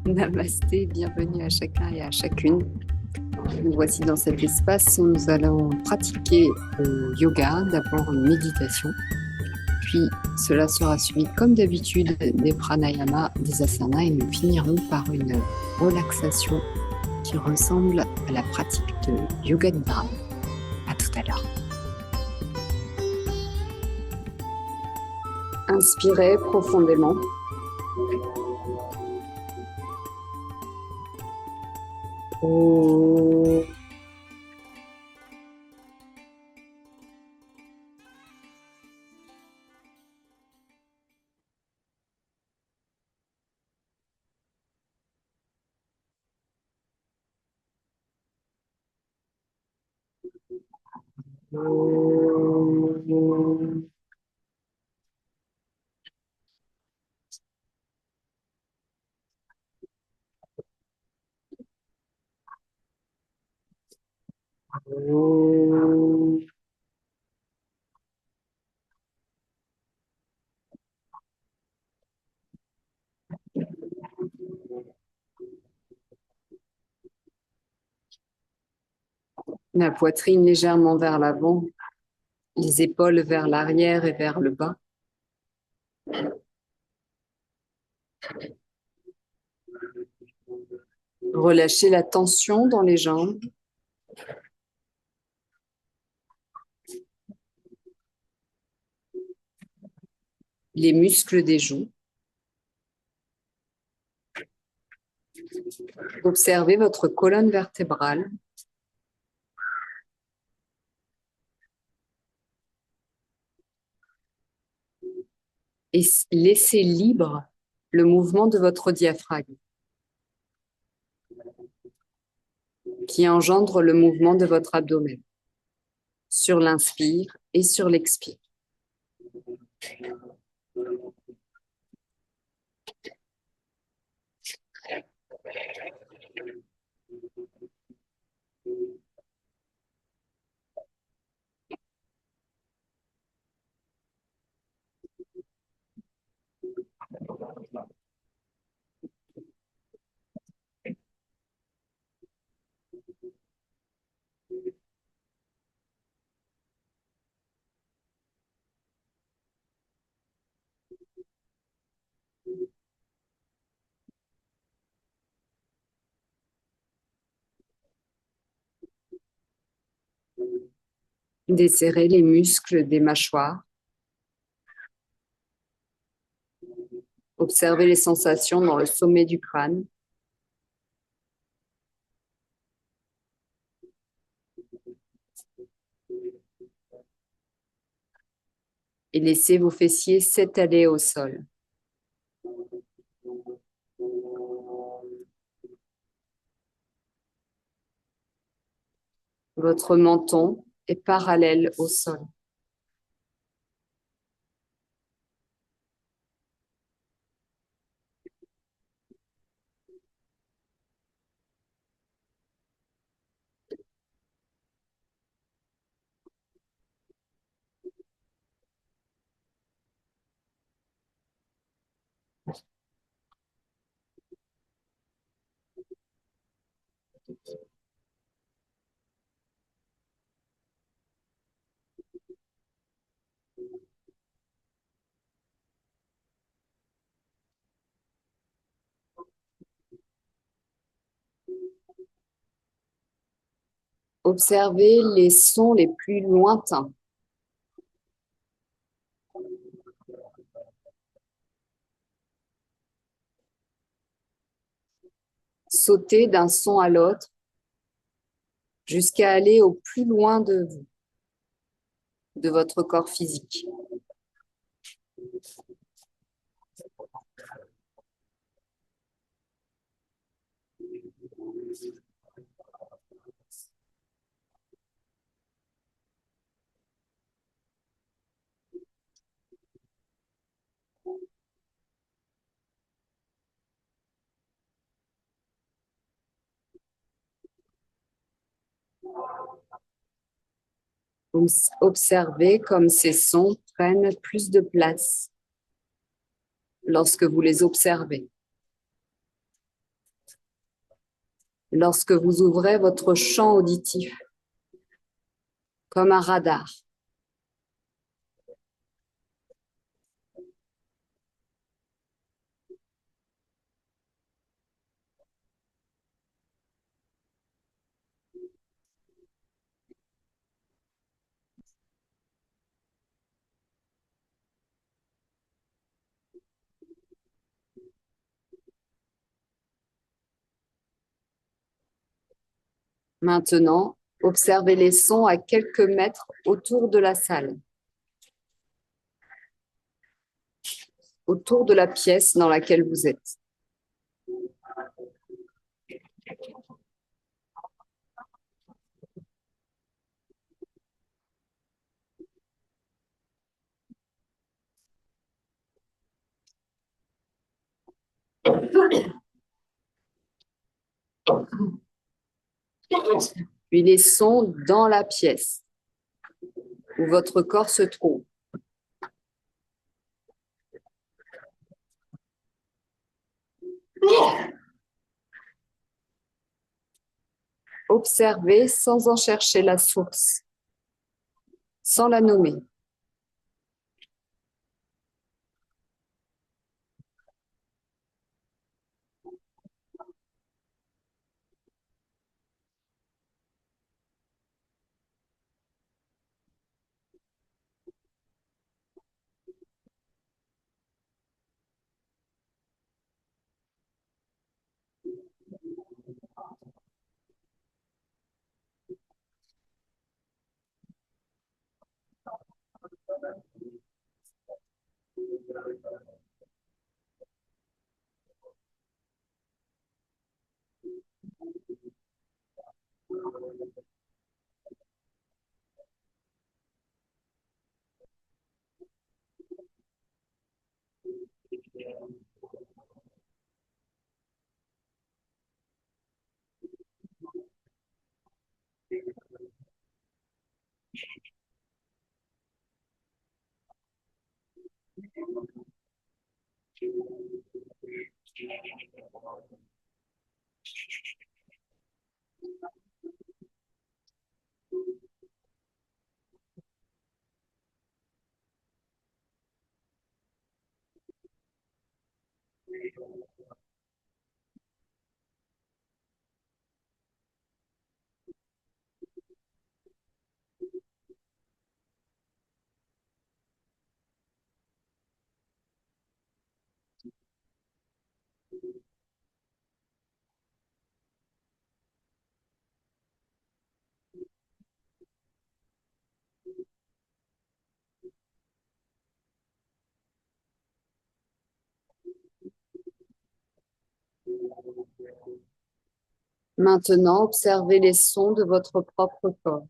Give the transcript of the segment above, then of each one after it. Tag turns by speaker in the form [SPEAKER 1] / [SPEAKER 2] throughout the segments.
[SPEAKER 1] Namasté, bienvenue à chacun et à chacune. Nous voici dans cet espace où nous allons pratiquer le yoga, d'abord une méditation, puis cela sera suivi comme d'habitude des pranayama, des asanas et nous finirons par une relaxation qui ressemble à la pratique de yoga nidra. À tout à l'heure. Inspirez profondément. Oh. La poitrine légèrement vers l'avant, les épaules vers l'arrière et vers le bas. Relâchez la tension dans les jambes. Les muscles des joues. Observez votre colonne vertébrale. Et laissez libre le mouvement de votre diaphragme qui engendre le mouvement de votre abdomen sur l'inspire et sur l'expire. Desserrez les muscles des mâchoires. Observez les sensations dans le sommet du crâne. Et laissez vos fessiers s'étaler au sol. Votre menton est parallèle au sol. Observez les sons les plus lointains. Sautez d'un son à l'autre jusqu'à aller au plus loin de vous, de votre corps physique. Observez comme ces sons prennent plus de place lorsque vous les observez. lorsque vous ouvrez votre champ auditif comme un radar. Maintenant, observez les sons à quelques mètres autour de la salle, autour de la pièce dans laquelle vous êtes. Puis les sons dans la pièce où votre corps se trouve. Observez sans en chercher la source, sans la nommer. Maintenant, observez les sons de votre propre corps.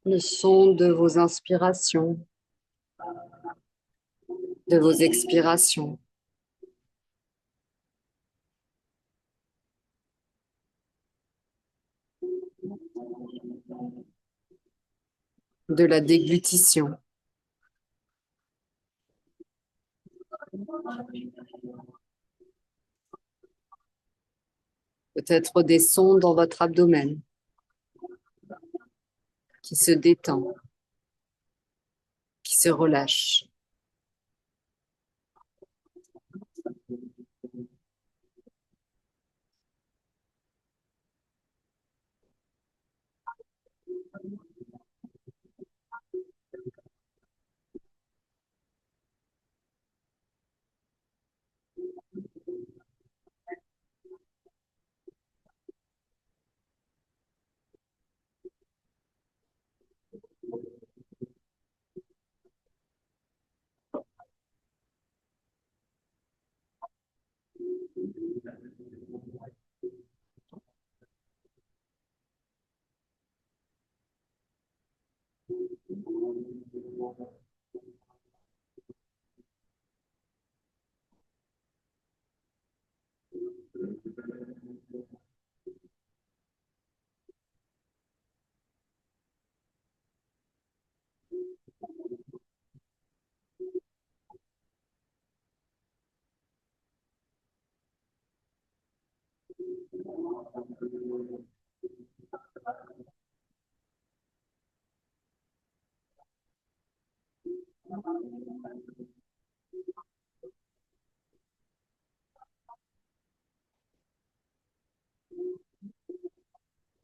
[SPEAKER 1] le son de vos inspirations, de vos expirations, de la déglutition, peut-être des sons dans votre abdomen qui se détend, qui se relâche.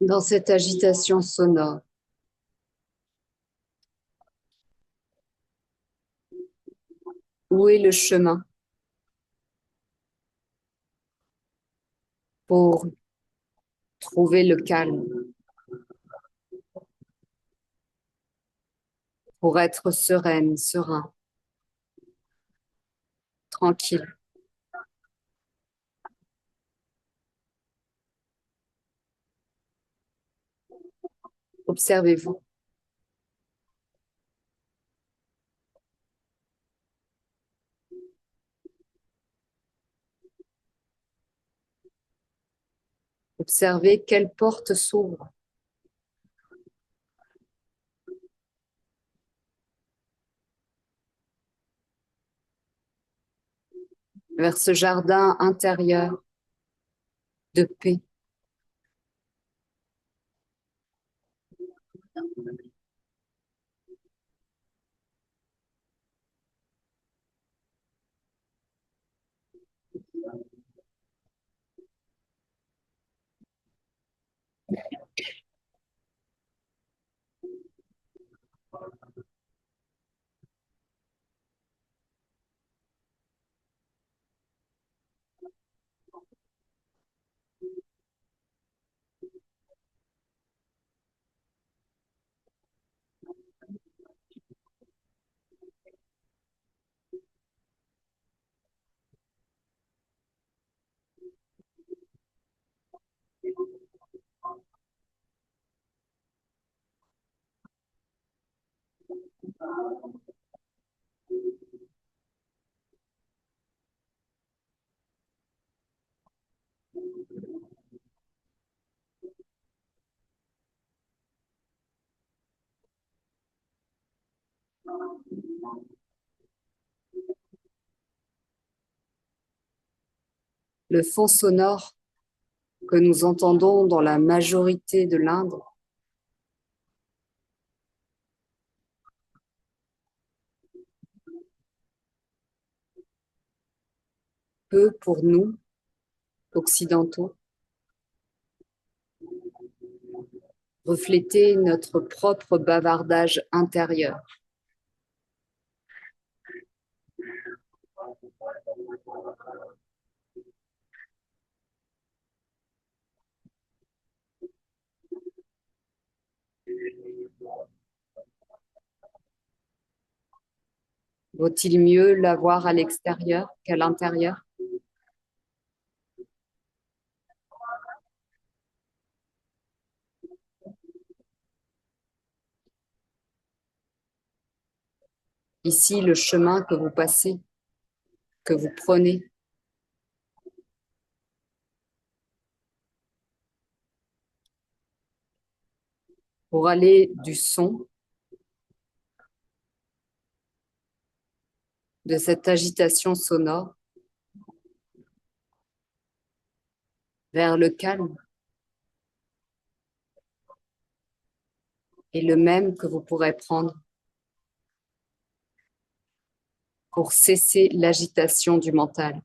[SPEAKER 1] Dans cette agitation sonore, où est le chemin pour trouver le calme, pour être sereine, serein, tranquille? Observez-vous. Observez quelle porte s'ouvre vers ce jardin intérieur de paix. Le fond sonore que nous entendons dans la majorité de l'Inde peut, pour nous, occidentaux, refléter notre propre bavardage intérieur. Vaut-il mieux l'avoir à l'extérieur qu'à l'intérieur? Ici, le chemin que vous passez, que vous prenez, pour aller du son, de cette agitation sonore, vers le calme, et le même que vous pourrez prendre pour cesser l'agitation du mental.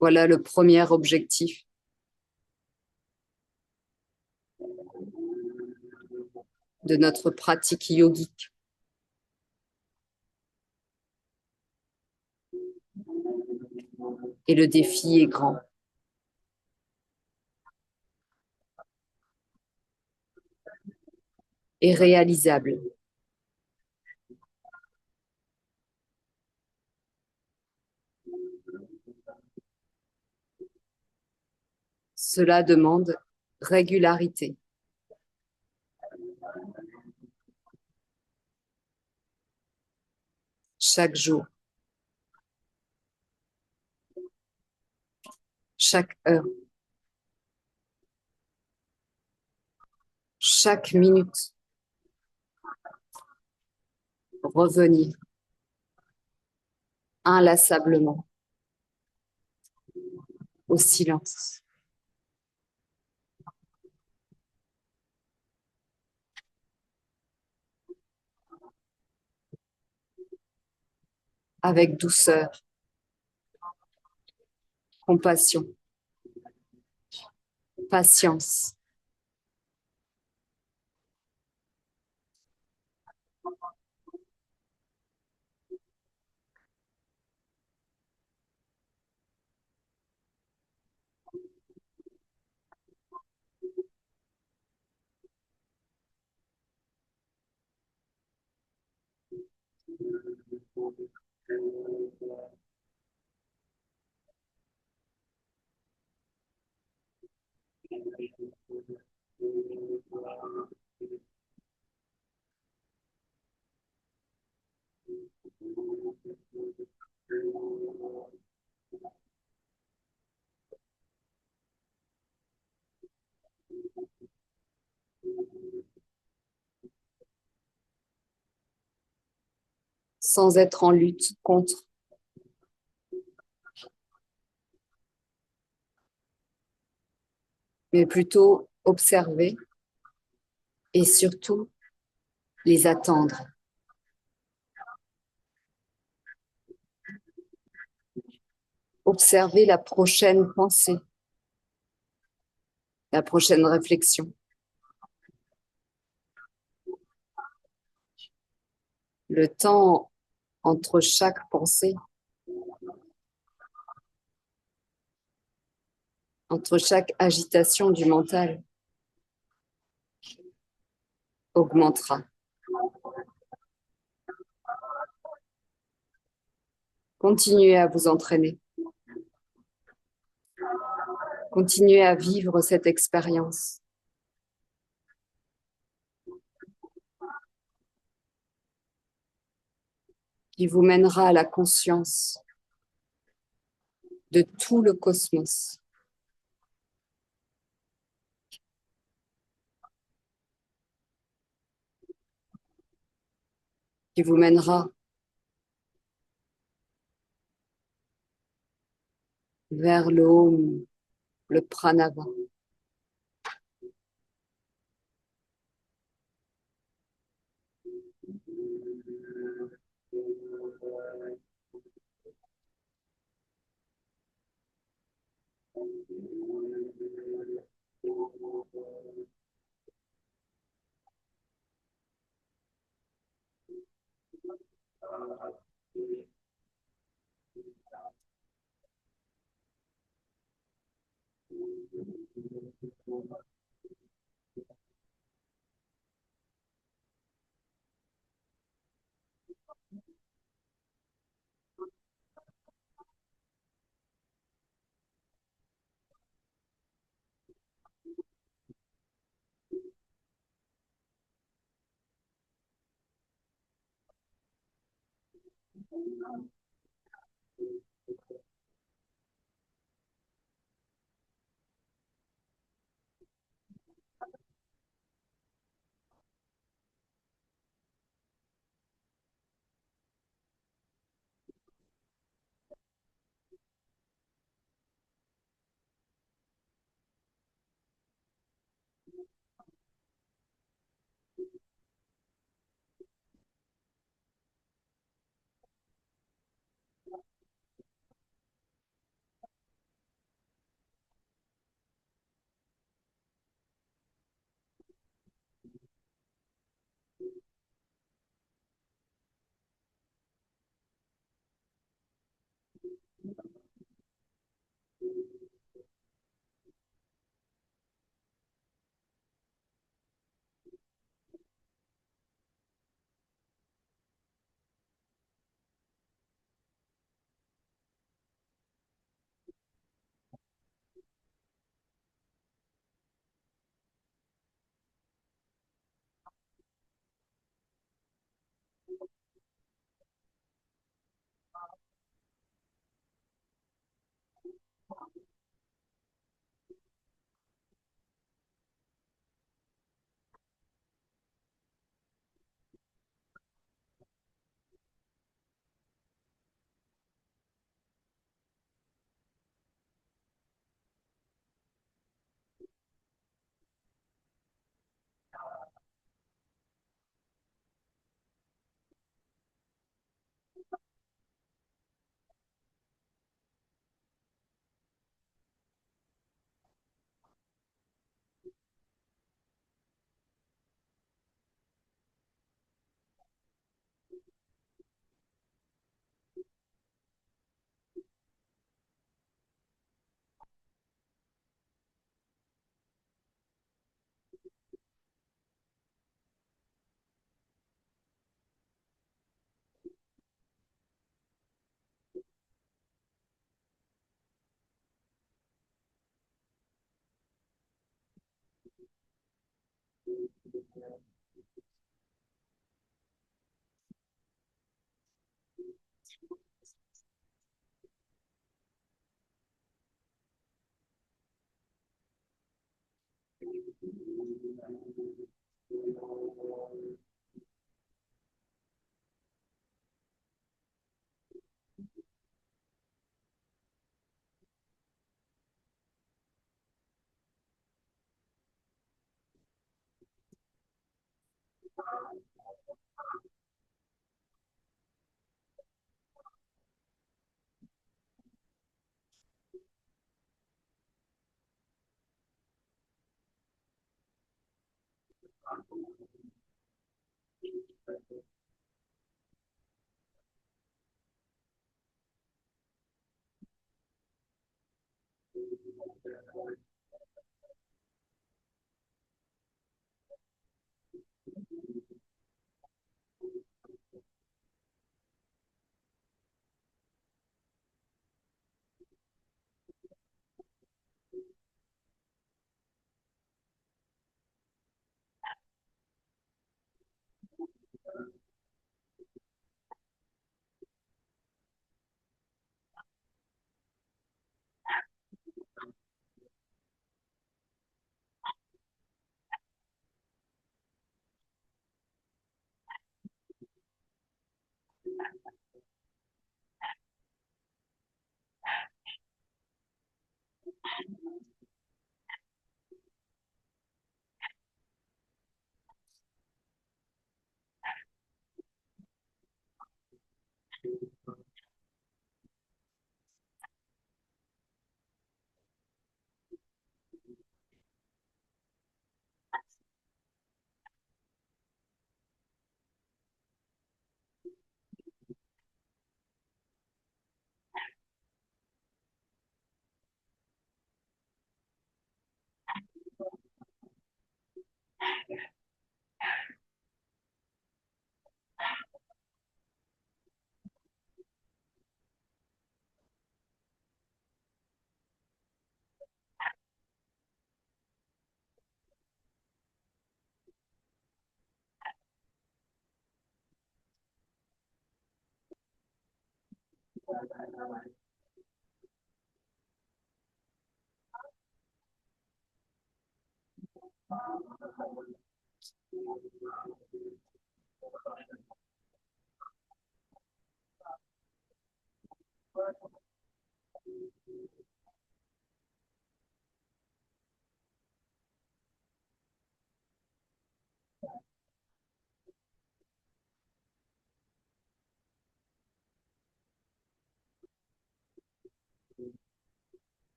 [SPEAKER 1] Voilà le premier objectif. De notre pratique yogique. Et le défi est grand. Et réalisable. Cela demande régularité. Chaque jour. Chaque heure. Chaque minute. Revenir. Inlassablement. Au silence. Avec douceur. Compassion. Patience. Sans être en lutte contre. Mais plutôt observer et surtout les attendre. Observer la prochaine pensée, la prochaine réflexion. Le temps entre chaque pensée, entre chaque agitation du mental, augmentera. Continuez à vous entraîner. Continuez à vivre cette expérience. Qui vous mènera à la conscience de tout le cosmos. Qui vous mènera vers le Om, le Pranava.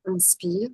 [SPEAKER 1] Inspire.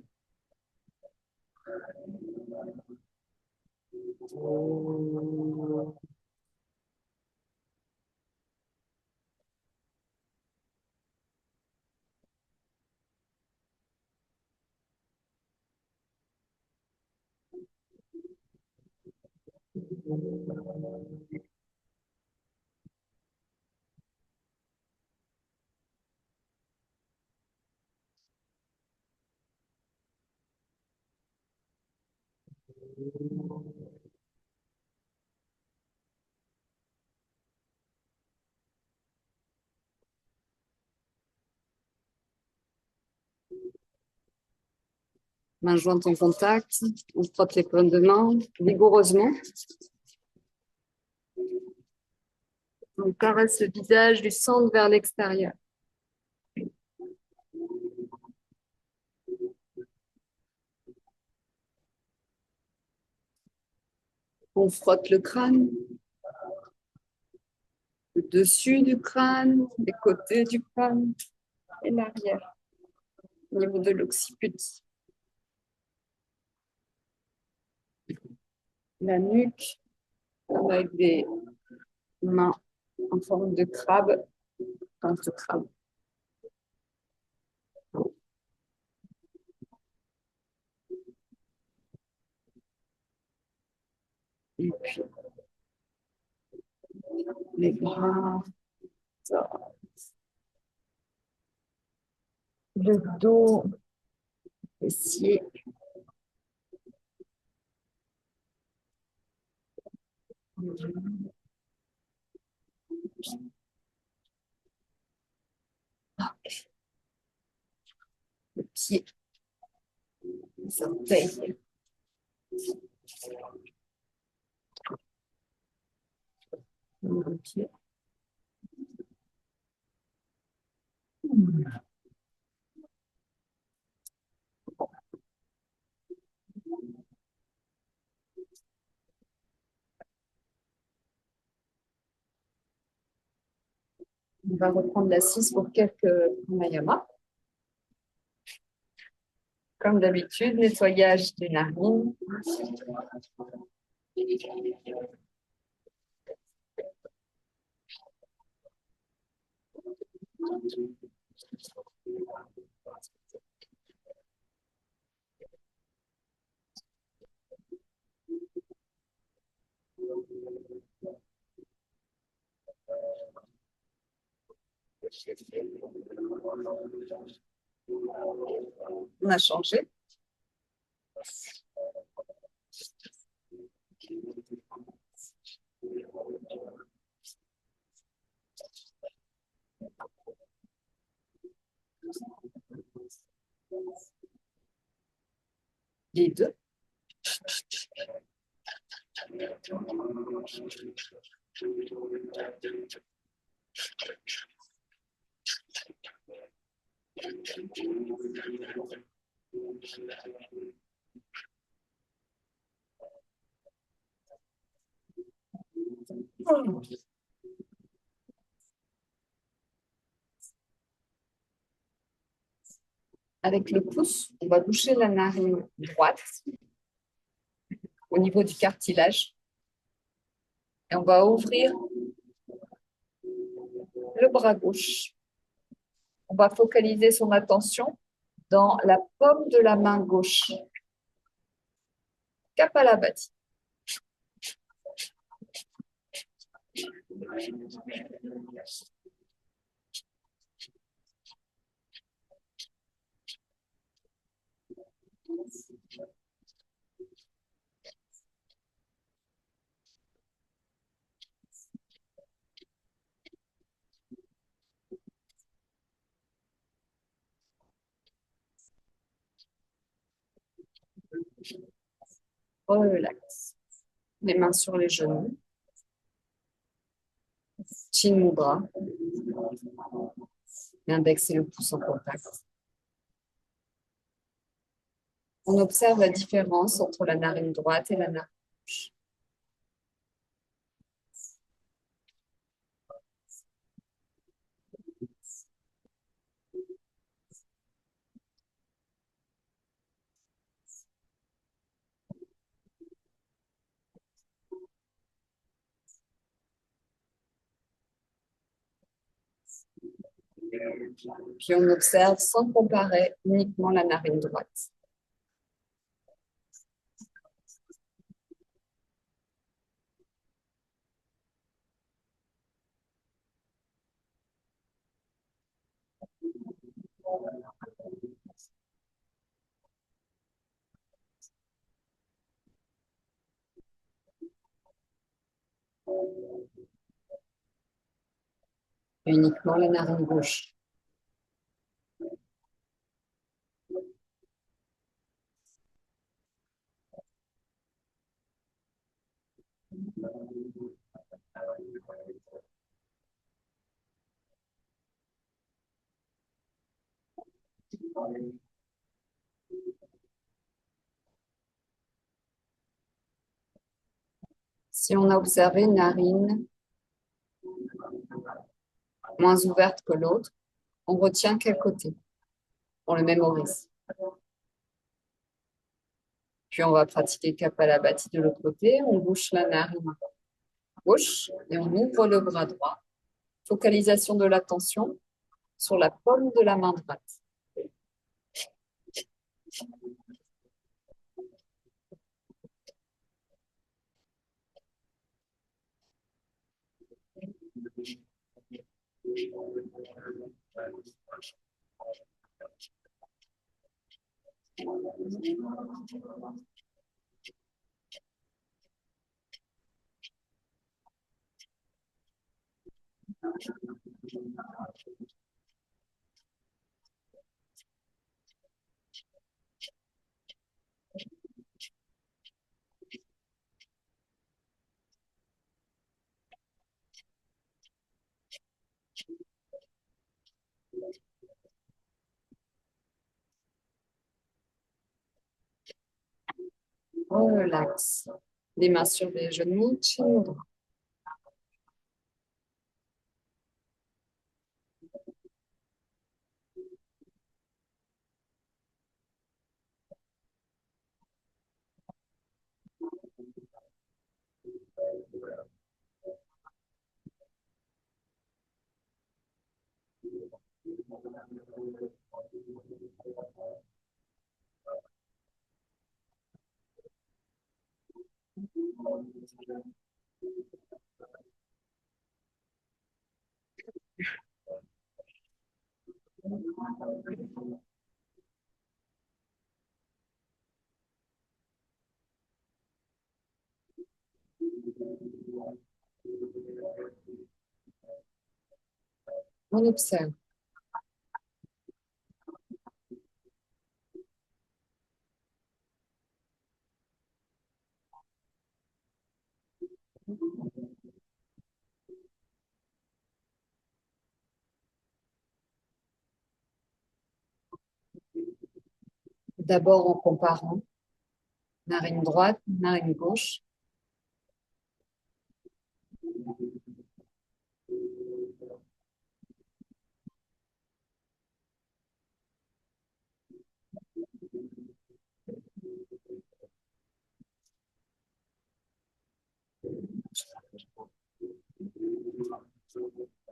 [SPEAKER 1] Main jointe en contact. On frotte les paumes de main vigoureusement. On caresse le visage du centre vers l'extérieur. On frotte le crâne, le dessus du crâne, les côtés du crâne et l'arrière, au niveau de l'occiput. La nuque, avec des mains en forme de crabe, pince de crabe. Et puis, les bras, le dos, Fessier. Le pied. Les orteils. Le pied. On va reprendre l'assise pour quelques pranayama. Comme d'habitude, nettoyage des narines. On a changé. Les deux. Avec le pouce, on va boucher la narine droite au niveau du cartilage. Et on va ouvrir le bras gauche. On va focaliser son attention dans la paume de la main gauche. Kapalabhati. Relax. Les mains sur les genoux. Chin Mudra. L'index et le pouce en contact. On observe la différence entre la narine droite et la narine gauche. Puis on observe sans comparer uniquement la narine droite. Uniquement la narine gauche. Si on a observé une narine moins ouverte que l'autre, on retient quel côté? On le mémorise. Puis on va pratiquer Kapalabhati de l'autre côté. On bouche la narine gauche et on ouvre le bras droit. Focalisation de l'attention sur la paume de la main droite. Relax. Les mains sur les genoux, chin droit. On observe. D'abord en comparant narine droite, narine gauche.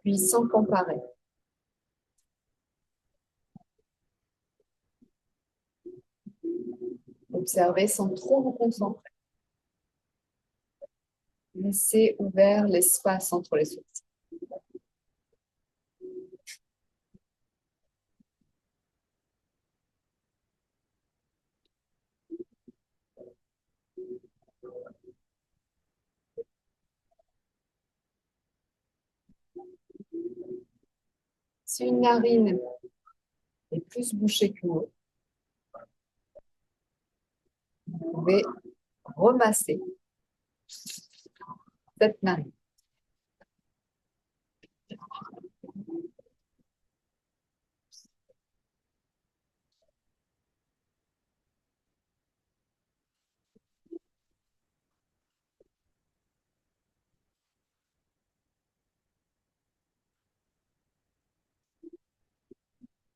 [SPEAKER 1] Puis sans comparer. Observez sans trop vous concentrer. Laissez ouvert l'espace entre les sourcils. Si une narine est plus bouchée qu'une autre, vous pouvez remasser cette narine.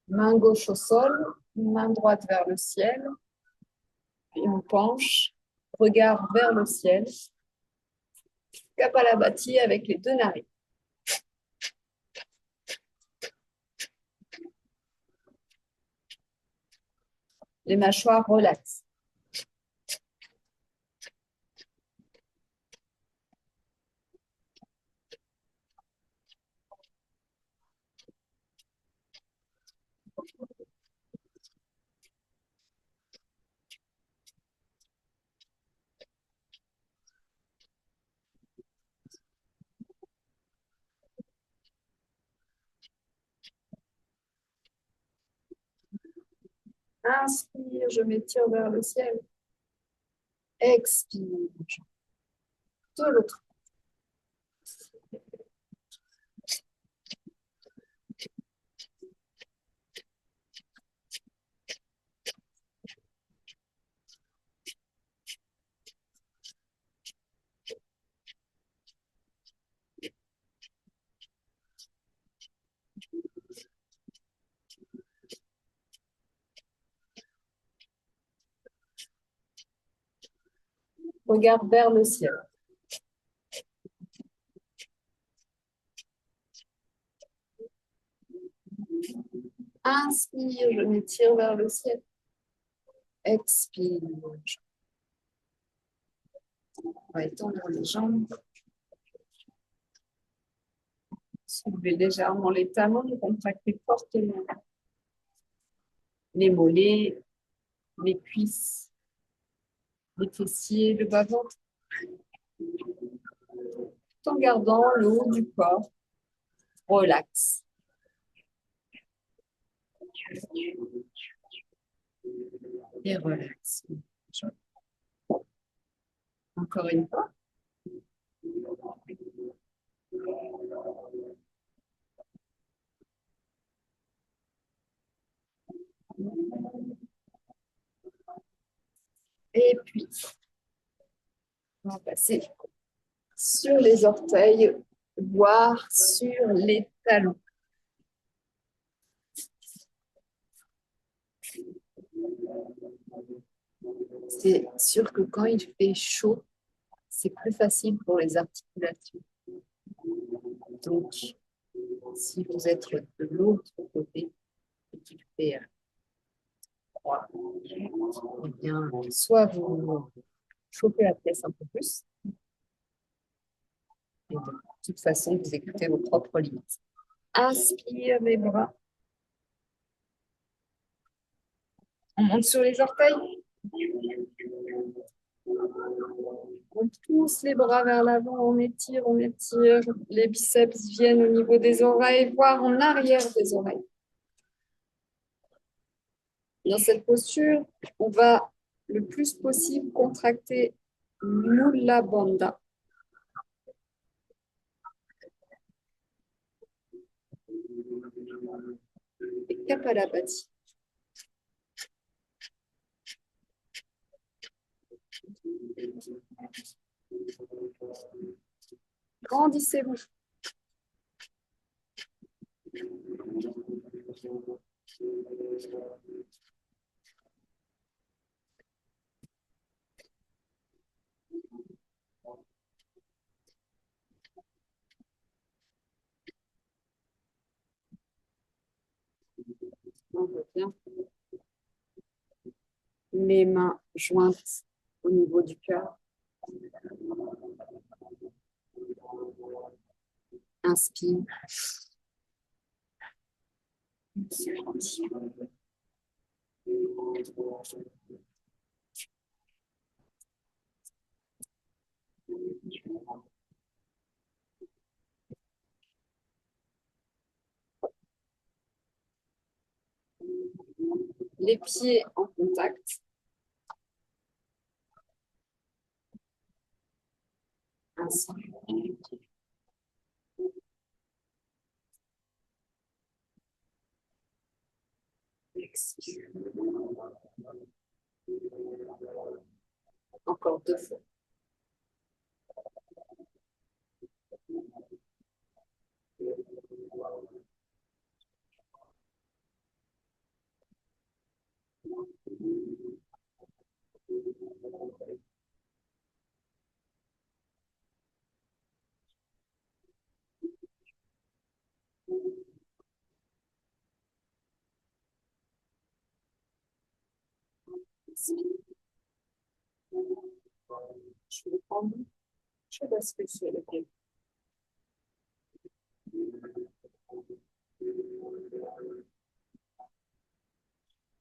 [SPEAKER 1] Main gauche au sol, main droite vers le ciel, puis on penche, regard vers le ciel, Kapalabhati avec les deux narines. Les mâchoires relaxent. Inspire, je m'étire vers le ciel. Expire. De l'autre. Regarde vers le ciel. Inspire, je m'étire vers le ciel. Expire. On va étendre les jambes. Soulevez légèrement les talons, contractez fortement les mollets, les cuisses, les fessiers, le bas-ventre, tout en gardant le haut du corps relax. Et relax. Encore une fois. Et puis, on va passer sur les orteils, voire sur les talons. C'est sûr que quand il fait chaud, c'est plus facile pour les articulations. Donc, si vous êtes de l'autre côté et qu'il fait froid, eh bien, soit vous chauffez la pièce un peu plus, et de toute façon, vous écoutez vos propres limites. Inspire les bras. On monte sur les orteils. On pousse les bras vers l'avant, on étire, on étire. Les biceps viennent au niveau des oreilles, voire en arrière des oreilles. Dans cette posture, on va le plus possible contracter Mula Bandha. Et Kapalabhati. Grandissez-vous. On revient. Les mains jointes au niveau du cœur. Inspire. Les pieds en contact. Inspire. Expire. Encore 2 fois. Je vais prendre. Je bascule sur le pied.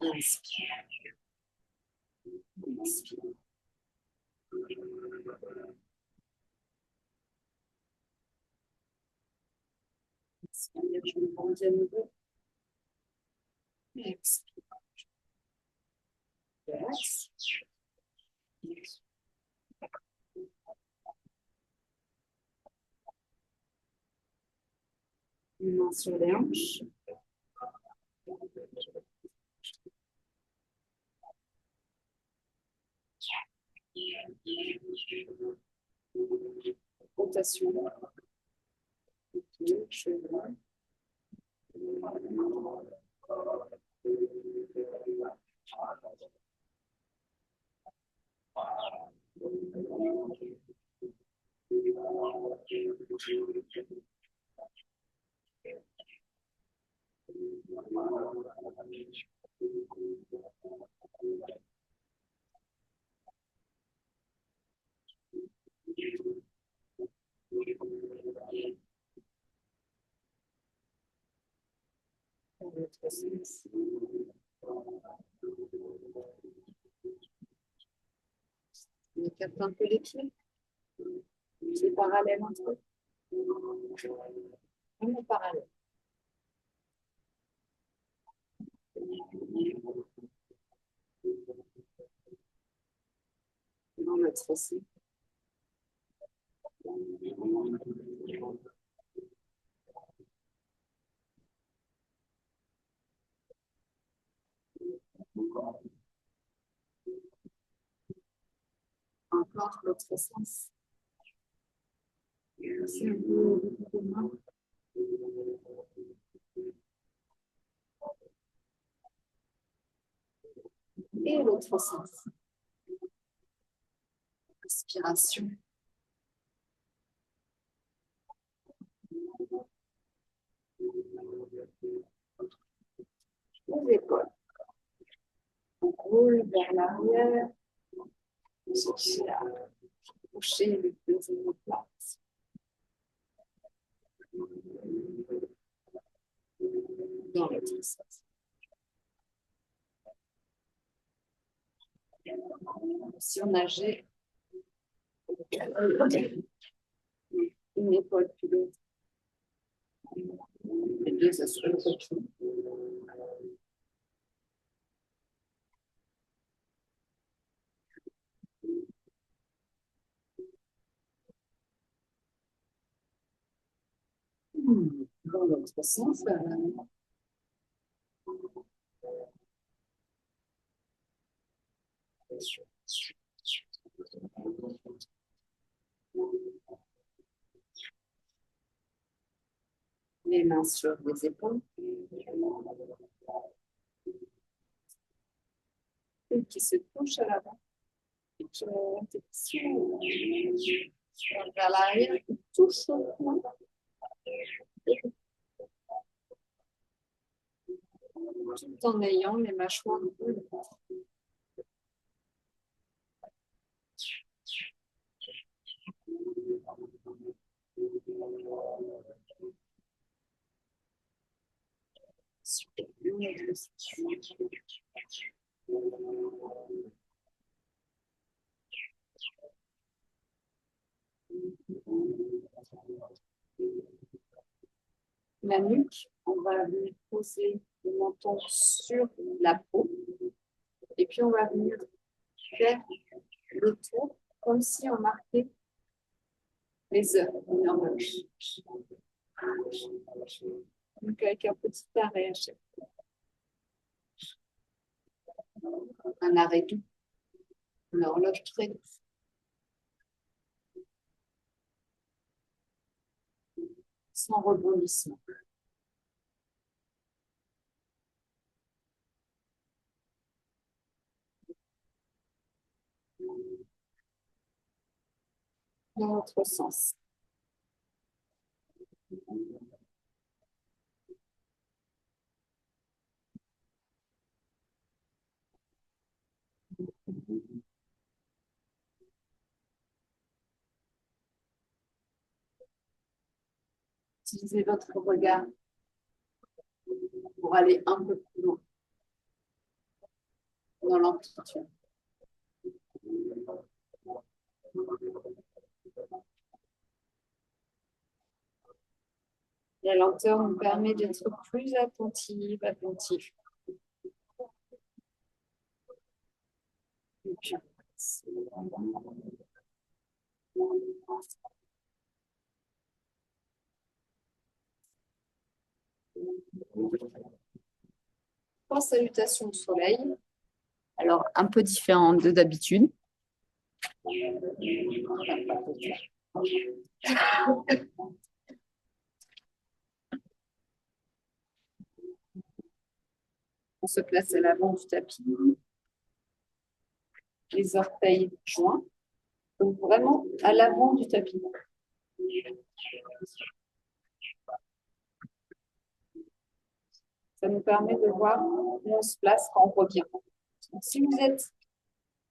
[SPEAKER 1] Inspire. Expire. Inspire, je me grandis à nouveau. Expire. Relax. Une main sur les hanches. Rotation. Pieds, cheveux. On écarte un peu les pieds. C'est parallèle entre eux. Vraiment parallèle. Dans l'autre aussi. Encore l'autre sens. C'est un peu de main. Et l'autre sens. Inspiration. Les épaules. On roule vers l'arrière. On cherche à coucher le deuxième place. Dans l'autre sens. Si on nageait, une épaule puis l'autre. Les deux, ça serait le coquille. Dans l'autre sens, les mains sur les épaules. Et qui se touchent à l'avant. Et qui montent vers l'arrière, qui touchent au point. Tout en ayant les mâchoires ouvertes. La nuque, on va venir poser le menton sur la peau. Et puis, on va venir faire le tour comme si on marquait les heures. Donc, avec un petit arrêt à chaque fois. Un arrêt doux. Une horloge très douce. Sans rebondissement. Dans l'autre sens. Utilisez votre regard pour aller un peu plus loin dans l'amplitude. La lenteur nous permet d'être plus attentive, attentif. Et puis, trois salutations au soleil. Alors, un peu différentes de d'habitude. On se place à l'avant du tapis. Les orteils joints. Donc, vraiment à l'avant du tapis. Ça nous permet de voir où on se place quand on revient. Donc, si vous êtes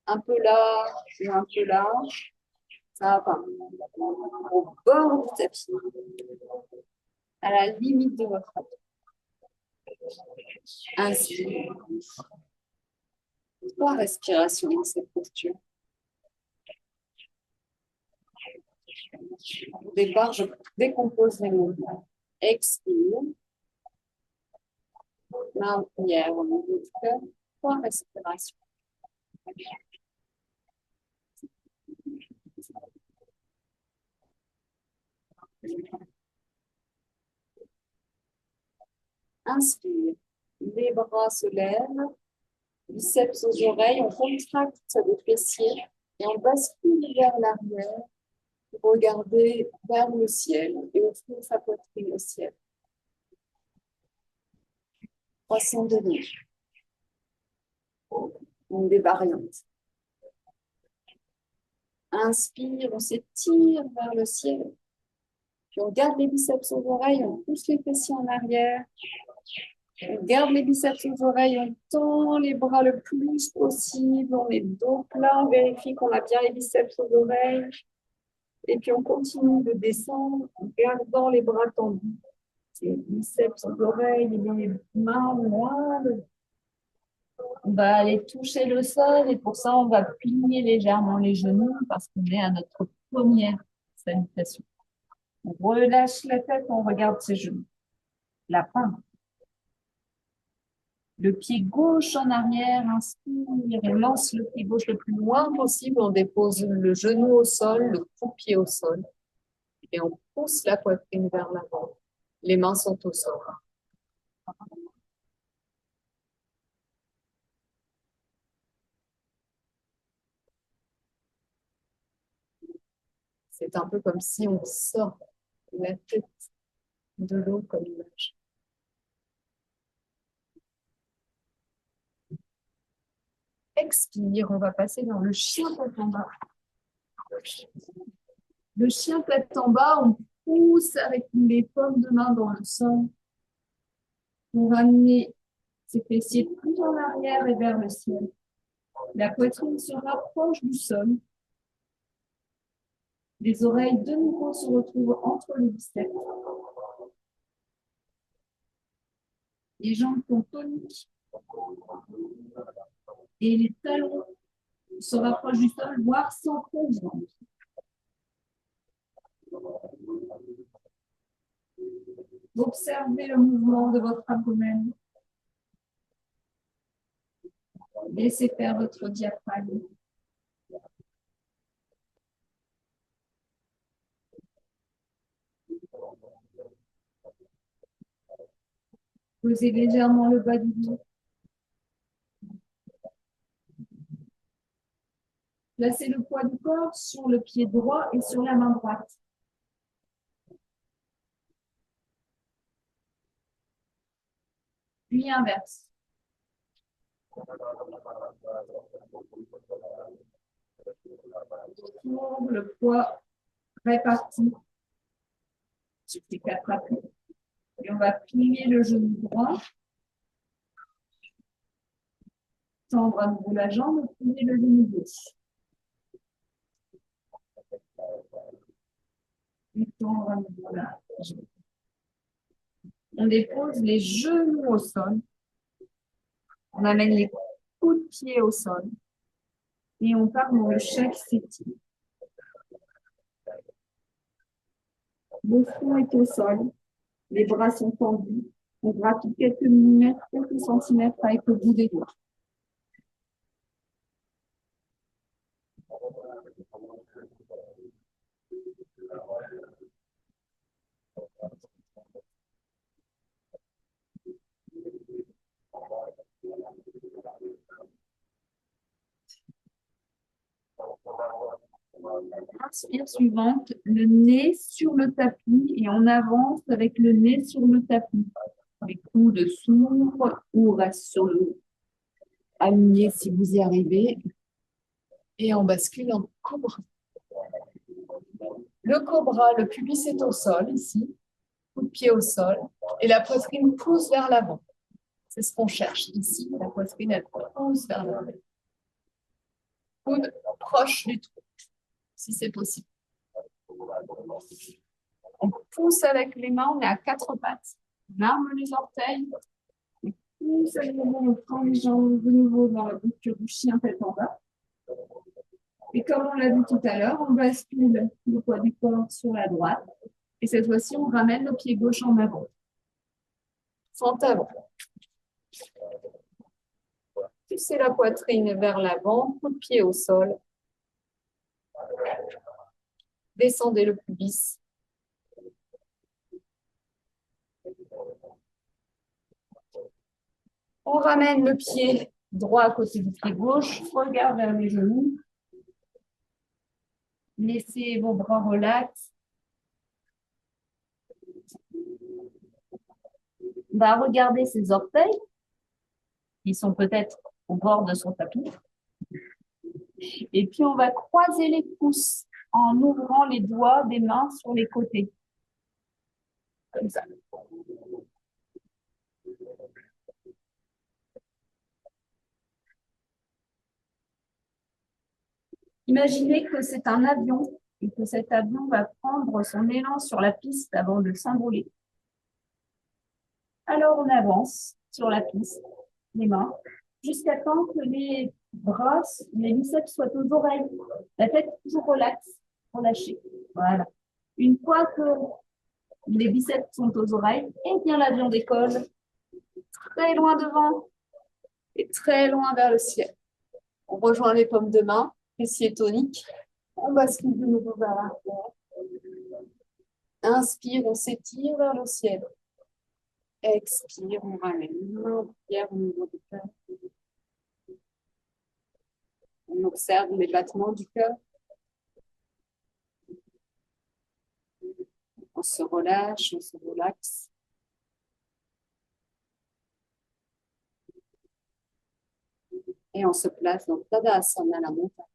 [SPEAKER 1] un peu là ou un peu là, ça va au bord du tapis, à la limite de votre tête. Inspire. 3 respirations dans cette posture. Au départ, je décompose les mouvements. Expire. Main arrière, on ouvre. 3 respirations. Inspire. Les bras se lèvent. Biceps aux oreilles. On contracte le fessier et on bascule vers l'arrière pour regarder vers le ciel et offrir sa poitrine au ciel. 302. Une des variantes. Inspire, on s'étire vers le ciel. Puis on garde les biceps aux oreilles, on pousse les fessiers en arrière. On garde les biceps aux oreilles, on tend les bras le plus possible, on est dos plat, on vérifie qu'on a bien les biceps aux oreilles. Et puis on continue de descendre en gardant les bras tendus. Les biceps aux oreilles, les mains loin. On va aller toucher le sol et pour ça, on va plier légèrement les genoux parce qu'on est à notre première salutation. On relâche la tête, on regarde ses genoux. Lapin. Le pied gauche en arrière, inspire et lance le pied gauche le plus loin possible. On dépose le genou au sol, le cou-pied au sol. Et on pousse la poitrine vers l'avant. Les mains sont au sol. C'est un peu comme si on sort la tête de l'eau comme image. Expire, on va passer dans le chien tête en bas. Le chien tête en bas, on pousse avec les paumes de main dans le sol pour amener ses fessiers plus en arrière et vers le ciel. La poitrine se rapproche du sol. Les oreilles de nouveau se retrouvent entre les biceps. Les jambes sont toniques. Et les talons se rapprochent du sol, voire s'enfoncent. Observez le mouvement de votre abdomen. Laissez faire votre diaphragme. Posez légèrement le bas du dos. Placez le poids du corps sur le pied droit et sur la main droite. Puis inverse. Tourne le poids réparti sur ces 4 appuis. Et on va plier le genou droit. Tendre à nouveau la jambe et plier le genou gauche. Et tendre à nouveau la jambe. On dépose les genoux au sol. On amène les coups de pied au sol. Et on part dans le shake sitting. Le front est au sol. Les bras sont tendus. On gratouille quelques millimètres, quelques centimètres avec le bout des doigts. Inspire suivante, le nez sur le tapis et on avance avec le nez sur le tapis. Les coudes s'ouvrent ou restent sur le haut. Alignez si vous y arrivez et on bascule en cobra. Le cobra, le pubis est au sol ici, coup de pied au sol et la poitrine pousse vers l'avant. C'est ce qu'on cherche ici, la poitrine elle pousse vers l'avant. Coude proche du trou, si c'est possible. On pousse avec les mains, on est à 4 pattes. On arme les orteils. On pousse avec les mains, on prend les jambes de nouveau dans la boucle du chien tête en bas.
[SPEAKER 2] Et comme on l'a vu tout à l'heure, on bascule le poids du corps sur la droite. Et cette fois-ci, on ramène le pied gauche en avant. Fente avant. Poussez la poitrine vers l'avant, coup de pied au sol. Descendez le pubis. On ramène le pied droit à côté du pied gauche, regard vers les genoux. Laissez vos bras relax. On va regarder ses orteils, qui sont peut-être au bord de son tapis. Et puis, on va croiser les pouces en ouvrant les doigts des mains sur les côtés. Comme ça. Imaginez que c'est un avion et que cet avion va prendre son élan sur la piste avant de s'envoler. Alors, on avance sur la piste, les mains, jusqu'à temps que les bras, les biceps soient aux oreilles. La tête toujours relaxe, relâchée. Voilà. Une fois que les biceps sont aux oreilles, eh bien l'avion décolle très loin devant et très loin vers le ciel. On rejoint les paumes de main, fessiers toniques. On bascule de nouveau vers l'arrière. Inspire, on s'étire vers le ciel. Expire, on ramène une main au niveau du cœur. On observe les battements du cœur. On se relâche, on se relaxe. Et on se place dans Tadasana, la montagne.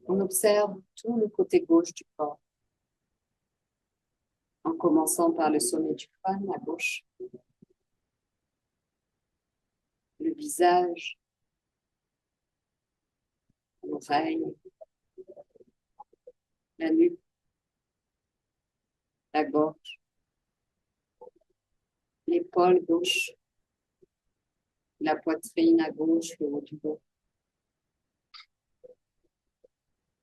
[SPEAKER 2] On observe tout le côté gauche du corps, en commençant par le sommet du crâne à gauche, le visage, l'oreille, la nuque, la gorge, l'épaule gauche, la poitrine à gauche, le haut du dos,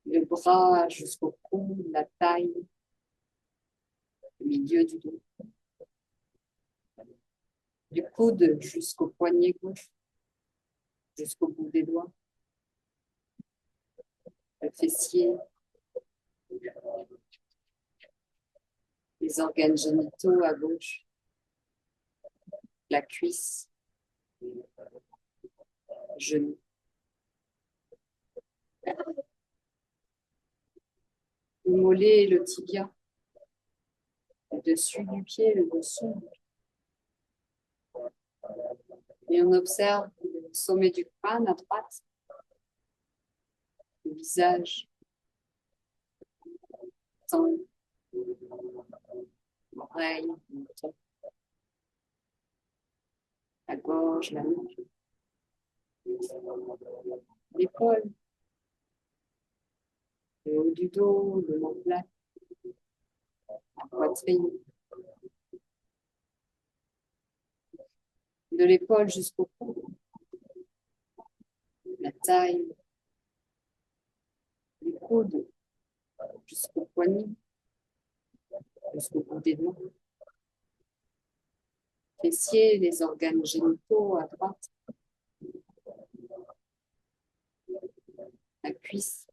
[SPEAKER 2] le bras jusqu'au cou, la taille, le milieu du dos, du coude jusqu'au poignet gauche, jusqu'au bout des doigts, le fessier, les organes génitaux à gauche, la cuisse, le genou. Le mollet et le tibia, le dessus du pied, le dessous. Et on observe le sommet du crâne à droite, le visage, temps, l'oreille, le menton, la gorge, la nuque, l'épaule, le haut du dos, le menton, la poitrine, de l'épaule jusqu'au cou, la taille, les coudes jusqu'au poignet, jusqu'au bout des doigts, fessiers, les organes génitaux à droite, la cuisse,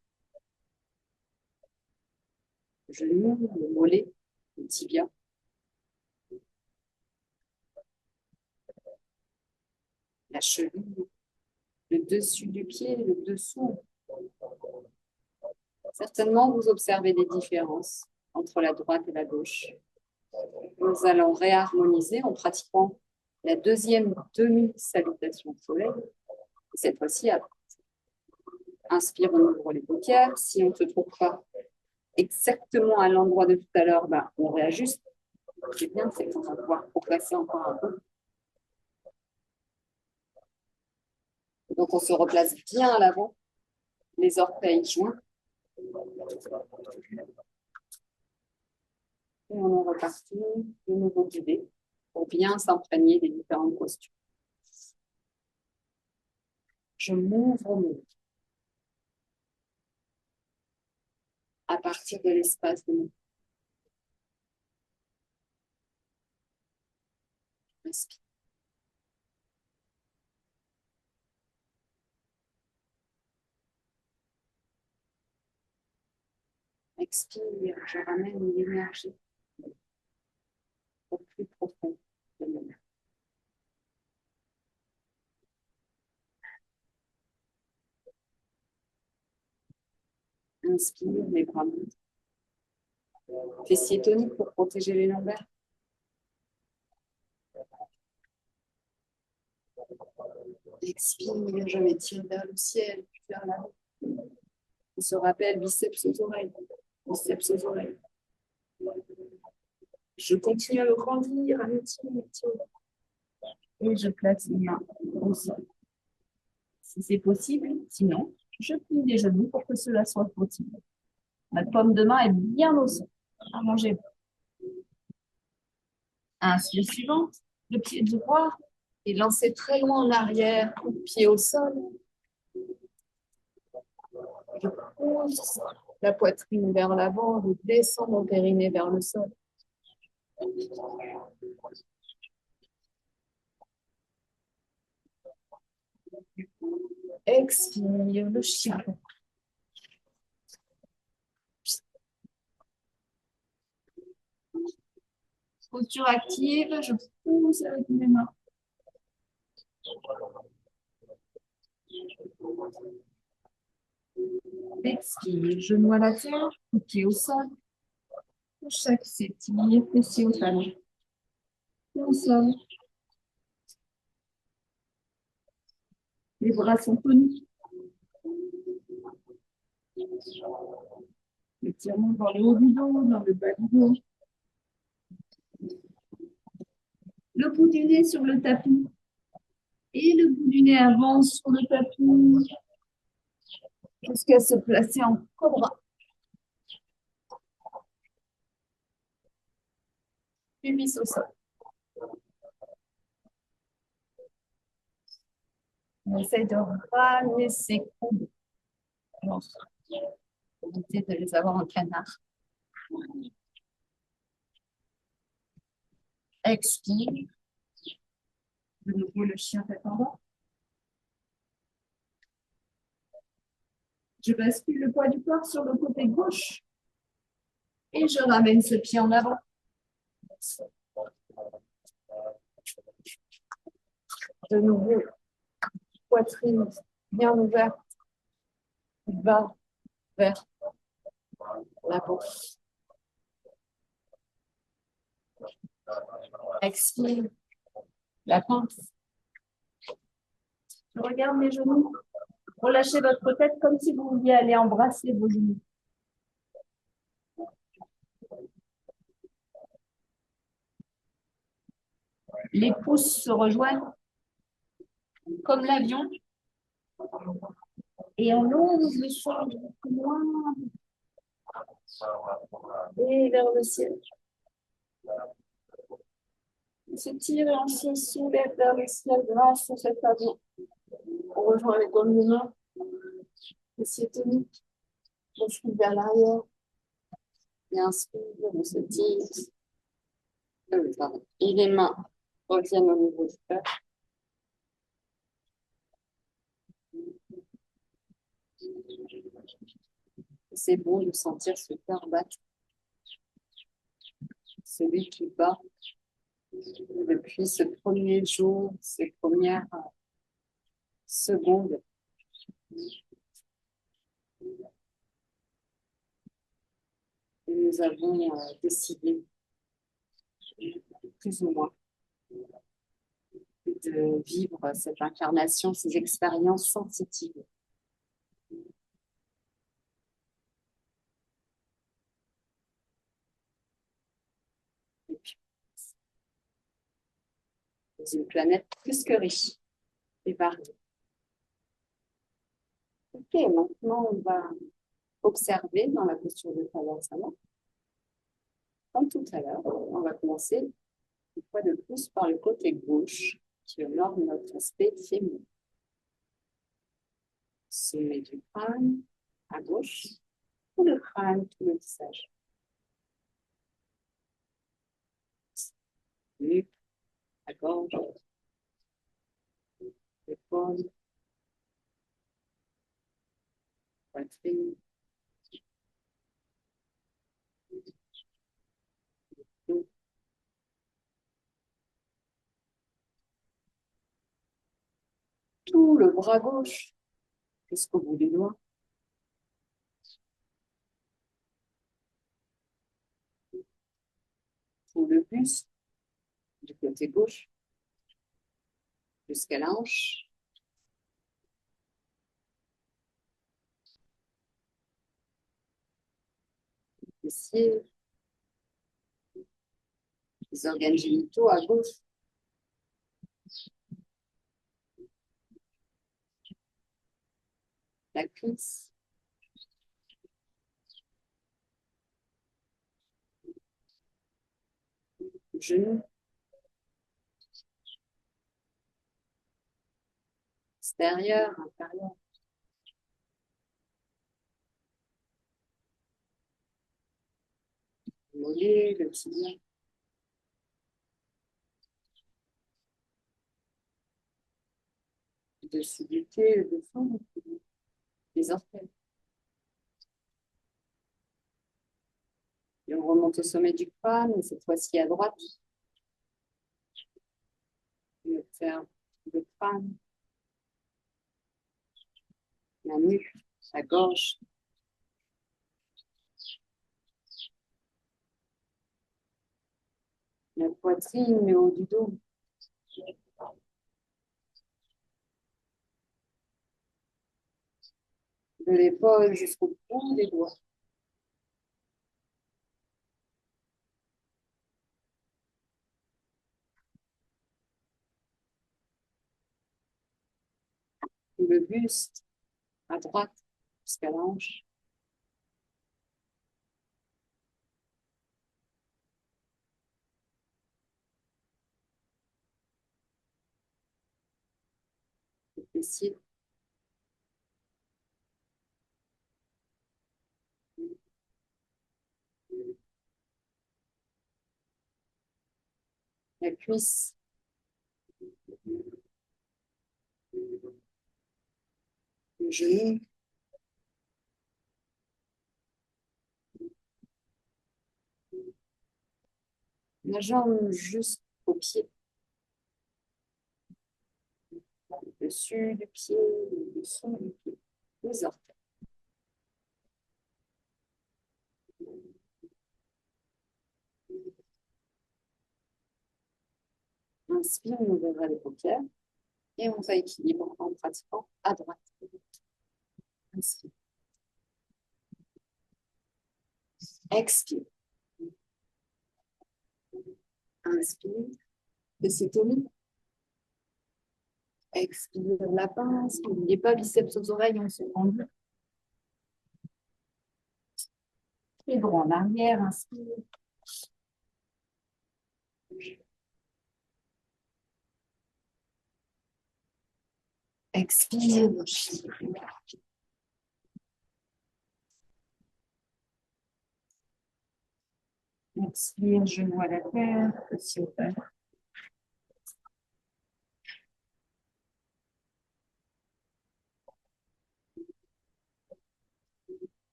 [SPEAKER 2] le genou, le mollet, le tibia, la cheville, le dessus du pied, le dessous. Certainement, vous observez des différences entre la droite et la gauche. Nous allons réharmoniser en pratiquant la deuxième demi-salutation au soleil. Cette fois-ci, inspire, on ouvre les paupières. Si on ne se trouve pas exactement à l'endroit de tout à l'heure, on réajuste. Ce qui est bien, c'est qu'on va pouvoir progresser encore un peu.
[SPEAKER 1] Donc, on se replace bien à l'avant, les orteils joints. Et on est reparti de nouveau guidé pour bien s'imprégner des différentes postures. Je m'ouvre au monde à partir de l'espace de mon respire. Expire, je ramène l'énergie au plus profond de mon âme. Inspire, les bras montent. Fessier tonique pour protéger les lombaires. Expire, je m'étire vers le ciel, vers la haut. On se rappelle biceps aux oreilles. Biceps aux oreilles. Je continue à me grandir, à m'étirer. Et je place les mains au sol. Si c'est possible, sinon, je plie les genoux pour que cela soit possible. Ma paume de main est bien au sol. Allongez. Inspire suivante. Le pied droit est lancé très loin en arrière, coup de pied au sol. Je pousse la poitrine vers l'avant, je descends mon périnée vers le sol. Expire le chien. Posture active, je pousse avec mes mains. Expire, genou à la terre, pied au sol. Chaque s'étire, fessier au talon. Et au sol. Les bras sont connus. Étirement dans le haut du dos, dans le bas du dos. Le bout du nez sur le tapis. Et le bout du nez avance sur le tapis. Jusqu'à se placer en cobra. Pubis au sol. On essaye de ramener ses coudes. Éviter de les avoir en canard. Expire. De nouveau le chien tête en bas. Je bascule le poids du corps sur le côté gauche. Et je ramène ce pied en avant. De nouveau, poitrine bien ouverte. Bas vers la bourse. Expire. La pince. Je regarde mes genoux. Relâchez votre tête comme si vous vouliez aller embrasser vos genoux. Les pouces se rejoignent comme l'avion. Et on ouvre le sol loin. Et vers le ciel. On se tire et on se soulève vers le ciel grâce à cet avion. On rejoint les paumes de main. Fessier tonique. On se vers l'arrière. Et inspire, on se tire. Et les mains reviennent au niveau du cœur. C'est bon de sentir ce cœur battre. Celui qui bat depuis ce premier jour, ces premières secondes. Et nous avons décidé, plus ou moins, de vivre cette incarnation, ces expériences sensitives. Et puis, c'est une planète plus que riche et variée. Ok, maintenant on va observer dans la posture de Tadasana. Comme tout à l'heure, on va commencer une fois de plus par le côté gauche qui honore notre aspect féminin. Sommet du crâne à gauche, tout le crâne, tout le visage. Nuque à gauche, épaules, poitrine, dos, tout le bras gauche jusqu'au bout des doigts. Tout le buste du côté gauche jusqu'à la hanche. Fessiers, les organes génitaux à gauche. La cuisse. Le genou. Extérieur, intérieur. Le mollet, le tibia. Le dessus du pied, le dessous, les orteils. Et on remonte au sommet du crâne, cette fois-ci à droite. On observe le crâne, la nuque, la gorge. La poitrine, le haut du dos. De l'épaule jusqu'au bout des doigts. Le buste à droite jusqu'à la hanche. Les fessiers. La cuisse. Le genou. La jambe jusqu'au pied. Le dessus du pied, le dessous du pied. Les orteils. Inspire, on ouvrira les paupières et on va équilibrer en pratiquant à droite. Inspire. Expire. Inspire. Décétonie. Expire la pince. N'oubliez pas, biceps aux oreilles, on se rend. Pied droit en arrière, inspire. Expire. Expire, genou à la terre, petit ouvert.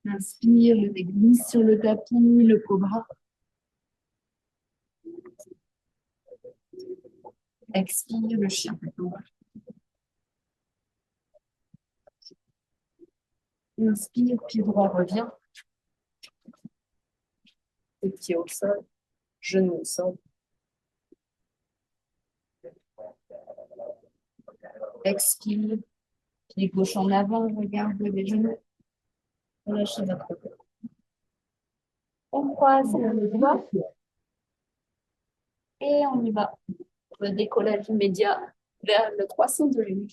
[SPEAKER 1] Inspire, le nez glisse sur le tapis, le cobra. Expire, le chien plutôt. Inspire, pied droit revient. Les pieds au sol, genoux au sol. Expire, pied gauche en avant, regarde les genoux. Relâchez votre corps. On croise les doigts et on y va. Le décollage immédiat vers le croissant de lune.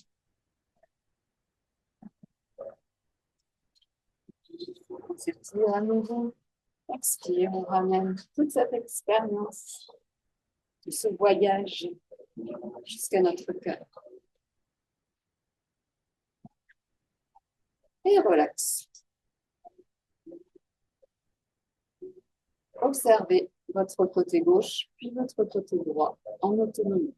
[SPEAKER 1] On s'étire à nouveau. Expire, on ramène toute cette expérience de ce voyage jusqu'à notre cœur. Et relax. Observez votre côté gauche, puis votre côté droit en autonomie.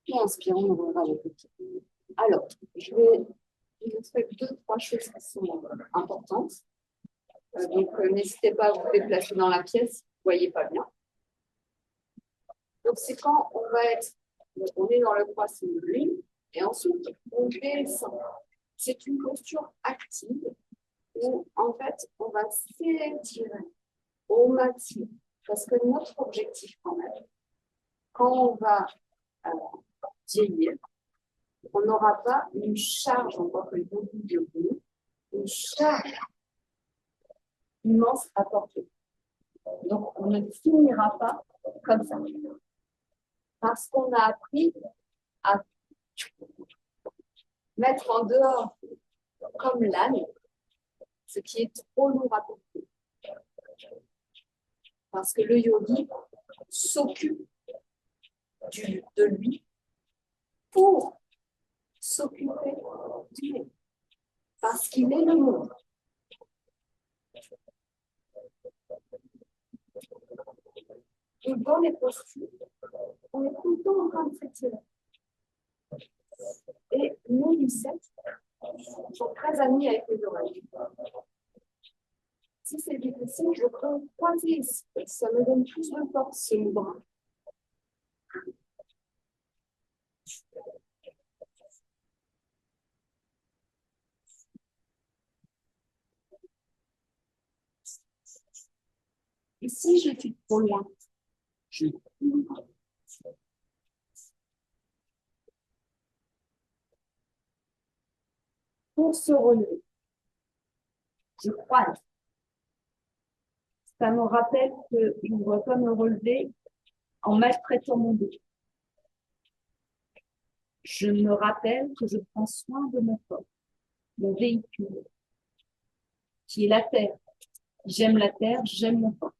[SPEAKER 1] Et inspirons, on ouvrira le côté. Alors, je vais vous montrer deux, trois choses qui sont importantes. Donc, n'hésitez pas à vous déplacer dans la pièce, vous ne voyez pas bien. Donc, c'est quand on va être, donc on est dans le croissant de l'une, et ensuite, on descend. C'est une posture active où, en fait, on va s'étirer au maximum. Parce que notre objectif, quand même, quand on va vieillir, on n'aura pas une charge, on voit que le body de vous, une charge immense à porter. Donc, on ne finira pas comme ça. Parce qu'on a appris à mettre en dehors, comme l'âne, ce qui est trop lourd à porter. Parce que le yogi s'occupe de lui pour s'occuper du lui. Parce qu'il est le monde. Et dans les postures, on est tout le temps en train de s'étirer. Et nous, Lucette, sont très amis avec les oreilles. Si c'est difficile, je peux croiser, ça me donne plus de force, ce mouvement. Et si je suis trop loin, je pour se relever, je croise. Ça me rappelle que je ne dois pas me relever en maltraitant mon dos. Je me rappelle que je prends soin de mon corps, mon véhicule, qui est la terre. J'aime la terre, j'aime mon corps.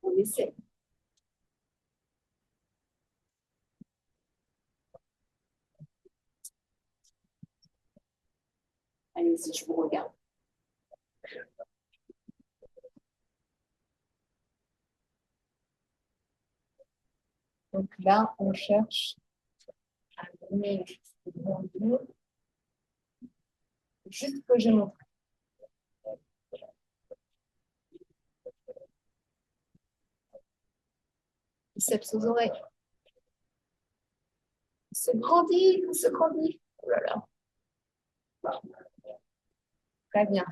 [SPEAKER 1] On essaie. Allez-y, je vous regarde. Donc là, on cherche à donner mon dos juste que je montre. Biceps aux oreilles. Se grandit, se grandit. Oh là là. Très bien.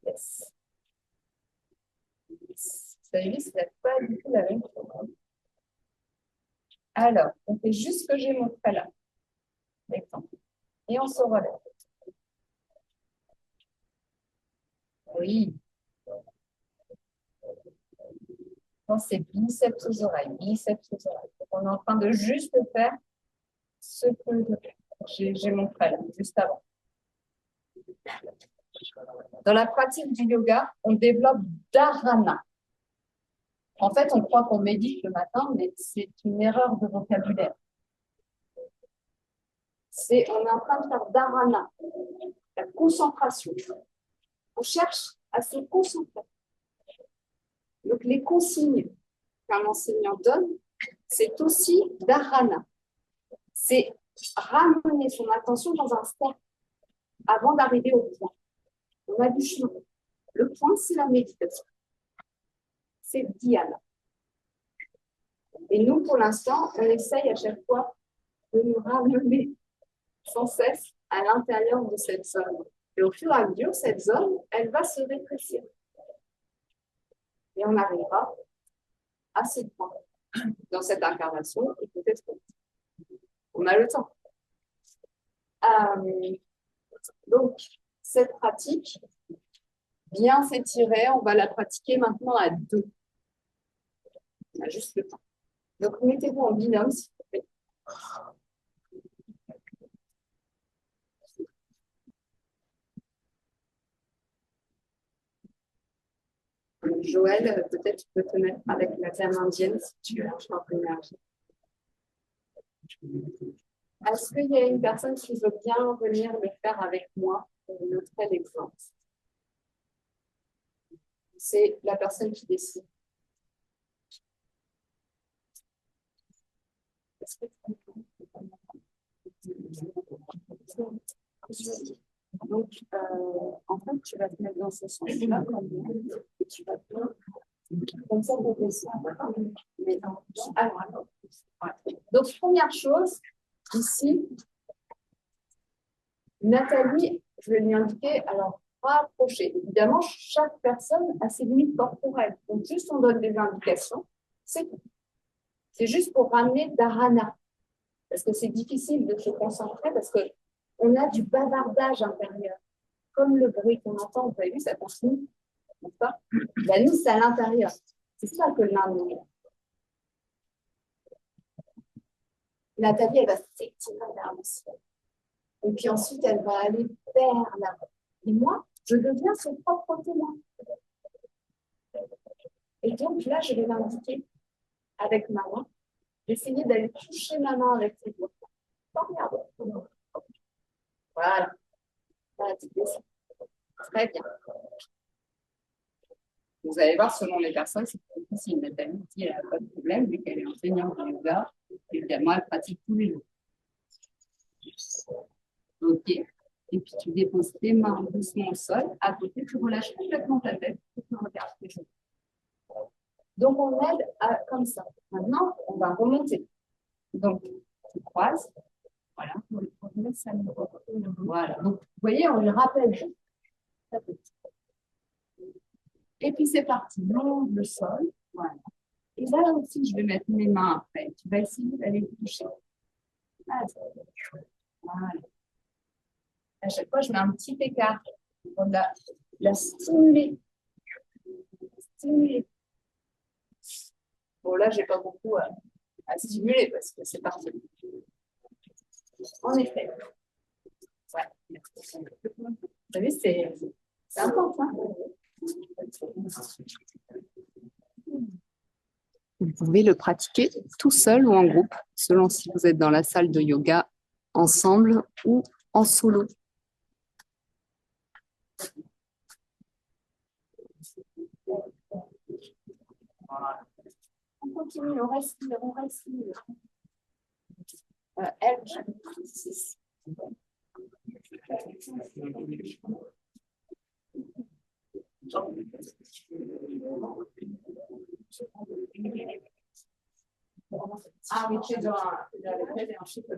[SPEAKER 1] Yes. Vous avez vu, ce n'est pas du tout la même chose. Alors, on fait juste ce que j'ai montré là. Et on se relève. Oui. C'est biceps aux oreilles, biceps aux oreilles. Donc, on est en train de juste faire ce que j'ai montré là, juste avant. Dans la pratique du yoga, on développe dharana. En fait, on croit qu'on médite le matin, mais c'est une erreur de vocabulaire. On est en train de faire dharana, la concentration. On cherche à se concentrer. Donc, les consignes qu'un enseignant donne, c'est aussi dharana. C'est ramener son attention dans un cercle avant d'arriver au point. On a du chemin. Le point, c'est la méditation. C'est dhyana. Et nous, pour l'instant, on essaye à chaque fois de nous ramener sans cesse à l'intérieur de cette zone. Et au fur et à mesure, cette zone, elle va se rétrécir. Et on arrivera à ce point dans cette incarnation, et peut-être on a le temps. Donc, cette pratique, bien s'étirer, on va la pratiquer maintenant à deux. On a juste le temps. Donc, mettez-vous en binôme, s'il vous plaît. Joël, peut-être tu peux te mettre avec la terre indienne si tu as un peu d'énergie. Est-ce qu'il y a une personne qui veut bien venir le faire avec moi pour montrer l'exemple? C'est la personne qui décide. Donc, en fait, tu vas te mettre dans ce sens-là, et tu vas te comme ça, pour descendre. Alors, donc, première chose, ici, Nathalie, je vais lui indiquer, alors, rapprocher. Évidemment, chaque personne a ses limites corporelles. Donc, juste on donne des indications, c'est tout. C'est juste pour ramener dharana. Parce que c'est difficile de se concentrer, parce qu'on a du bavardage intérieur. Comme le bruit qu'on entend, vous avez vu, ça continue. Pas la nuit, c'est à l'intérieur. C'est ça que l'Inde nous dit. Nathalie, elle va s'étirer vers le ciel. Et puis ensuite, elle va aller vers là-bas. Et moi, je deviens son propre témoin. Et donc là, je vais l'indiquer avec ma main. J'essayais d'aller toucher ma main avec ses doigts. Regarde. Voilà. Voilà, très bien. Vous allez voir, selon les personnes, c'est difficile. Nathalie dit elle n'a pas de problème, vu qu'elle est enseignante de yoga. Évidemment, elle pratique tous les jours. OK. Et puis, tu déposes tes mains doucement au sol. À côté, tu relâches complètement ta tête. Tu regardes tes choses. Donc, on aide comme ça. Maintenant, on va remonter. Donc, tu croises. Voilà. Voilà. Donc, vous voyez, on le rappelle. Et puis, c'est parti. Longe le sol. Voilà. Et là aussi, je vais mettre mes mains après. Tu vas essayer d'aller toucher. Voilà. À chaque fois, je mets un petit écart pour la stimuler. Stimuler. Bon, là, je n'ai pas beaucoup à stimuler parce que c'est parti. En effet. Ouais. Vous savez, c'est important. Vous pouvez le pratiquer tout seul ou en groupe, selon si vous êtes dans la salle de yoga ensemble ou en solo. On continue, on respire, on respire. Elle, ah oui, c'è già è uscito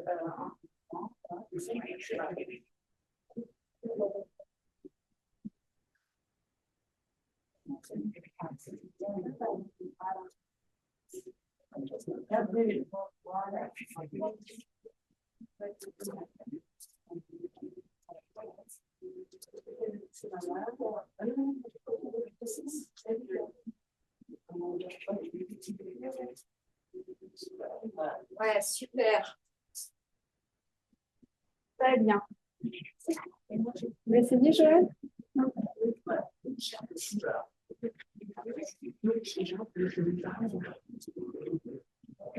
[SPEAKER 1] Ouais, super. Très bien. Vous essayez, Joël?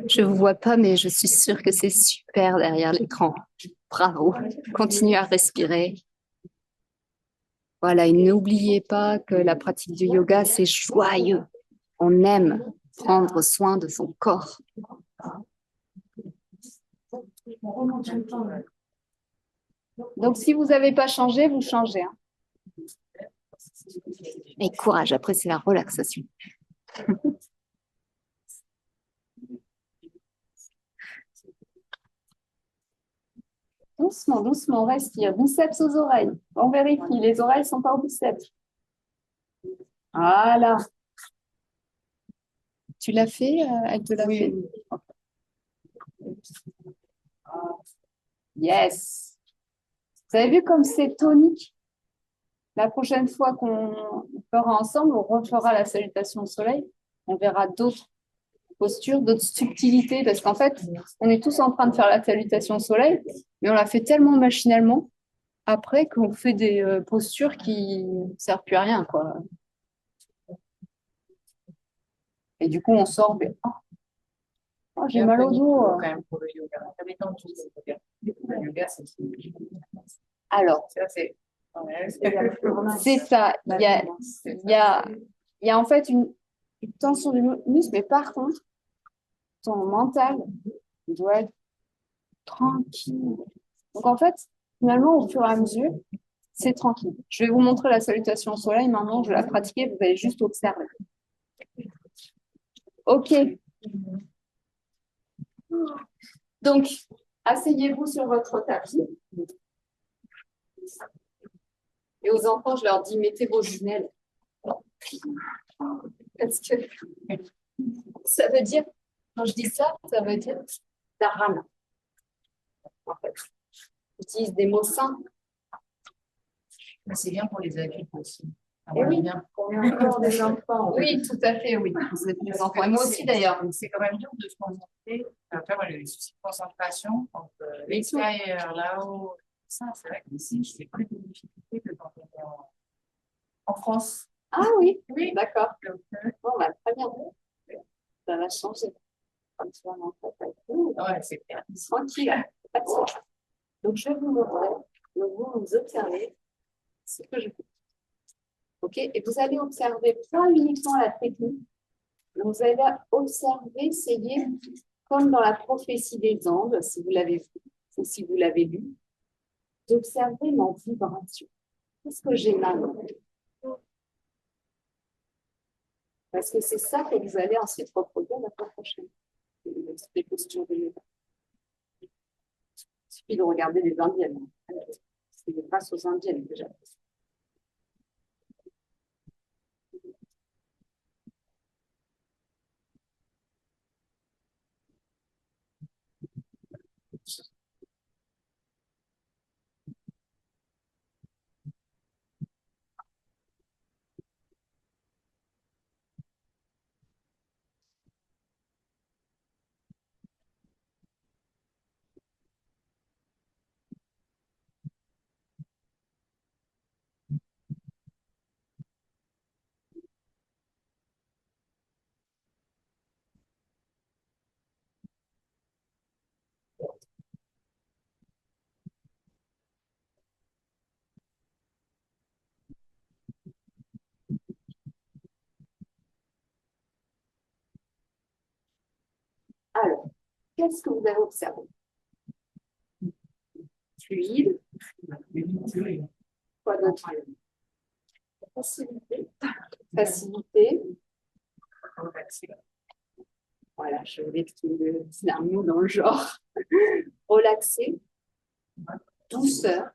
[SPEAKER 1] Je ne vous vois pas, mais je suis sûre que c'est super derrière l'écran. Bravo. Continuez à respirer. Voilà, et n'oubliez pas que la pratique du yoga, c'est joyeux. On aime prendre soin de son corps. Donc, si vous n'avez pas changé, vous changez. Hein. Et courage, après, c'est la relaxation. Doucement, doucement, on respire. Biceps aux oreilles. On vérifie, les oreilles sont pas au biceps. Voilà. Tu l'as fait, elle te l'a fait? Yes. Vous avez vu comme c'est tonique? La prochaine fois qu'on fera ensemble, on refera la salutation au soleil. On verra d'autres postures, d'autres subtilités, parce qu'en fait, on est tous en train de faire la salutation au soleil, mais on la fait tellement machinalement après qu'on fait des postures qui ne servent plus à rien, quoi. Et du coup, on sort, mais oh, j'ai mal au dos. Quand même pour le yoga. Le yoga, c'est alors, c'est ça. Il y a en fait une tension du muscle, mais par contre, ton mental doit être tranquille. Donc en fait, finalement, au fur et à mesure, c'est tranquille. Je vais vous montrer la salutation au soleil. Maintenant, je vais la pratiquer. Vous allez juste observer. OK. Donc, asseyez-vous sur votre tapis. Et aux enfants, je leur dis, mettez vos jumelles. Parce que ça veut dire, quand je dis ça, ça veut dire dharana. En fait, j'utilise des mots simples. C'est bien pour les adultes aussi. Et oui, pour des enfants. Oui, tout à fait, oui. C'est pour les enfants. Et moi aussi, d'ailleurs. C'est quand même dur de se concentrer. Après, moi, j'ai des soucis de concentration entre l'extérieur, là-haut. Ça, c'est vrai que ici, j'ai plus de difficultés que quand on est en France. Ah oui, oui, d'accord. Bon, bah, très bien. Ça va changer. Comme ça, en fait, ouais, c'est clair. Tranquille. Donc, je vais vous montrer. Donc, vous observez ce que je fais. OK? Et vous allez observer pas uniquement la technique. Vous allez observer, essayer, comme dans la prophétie des Andes, si vous l'avez vu ou si vous l'avez lu, d'observer ma vibration. Qu'est-ce que j'ai mal? Parce que c'est ça que vous allez ensuite reproduire la fois prochaine. Les postures de yoga. Il suffit de regarder les Indiennes. C'est grâce aux Indiennes déjà. Alors, qu'est-ce que vous avez observé? Fluide. Quoi d'autre? Facilité. Facilité. Voilà, je vais trouver un mot dans le genre. Relaxé. Douceur.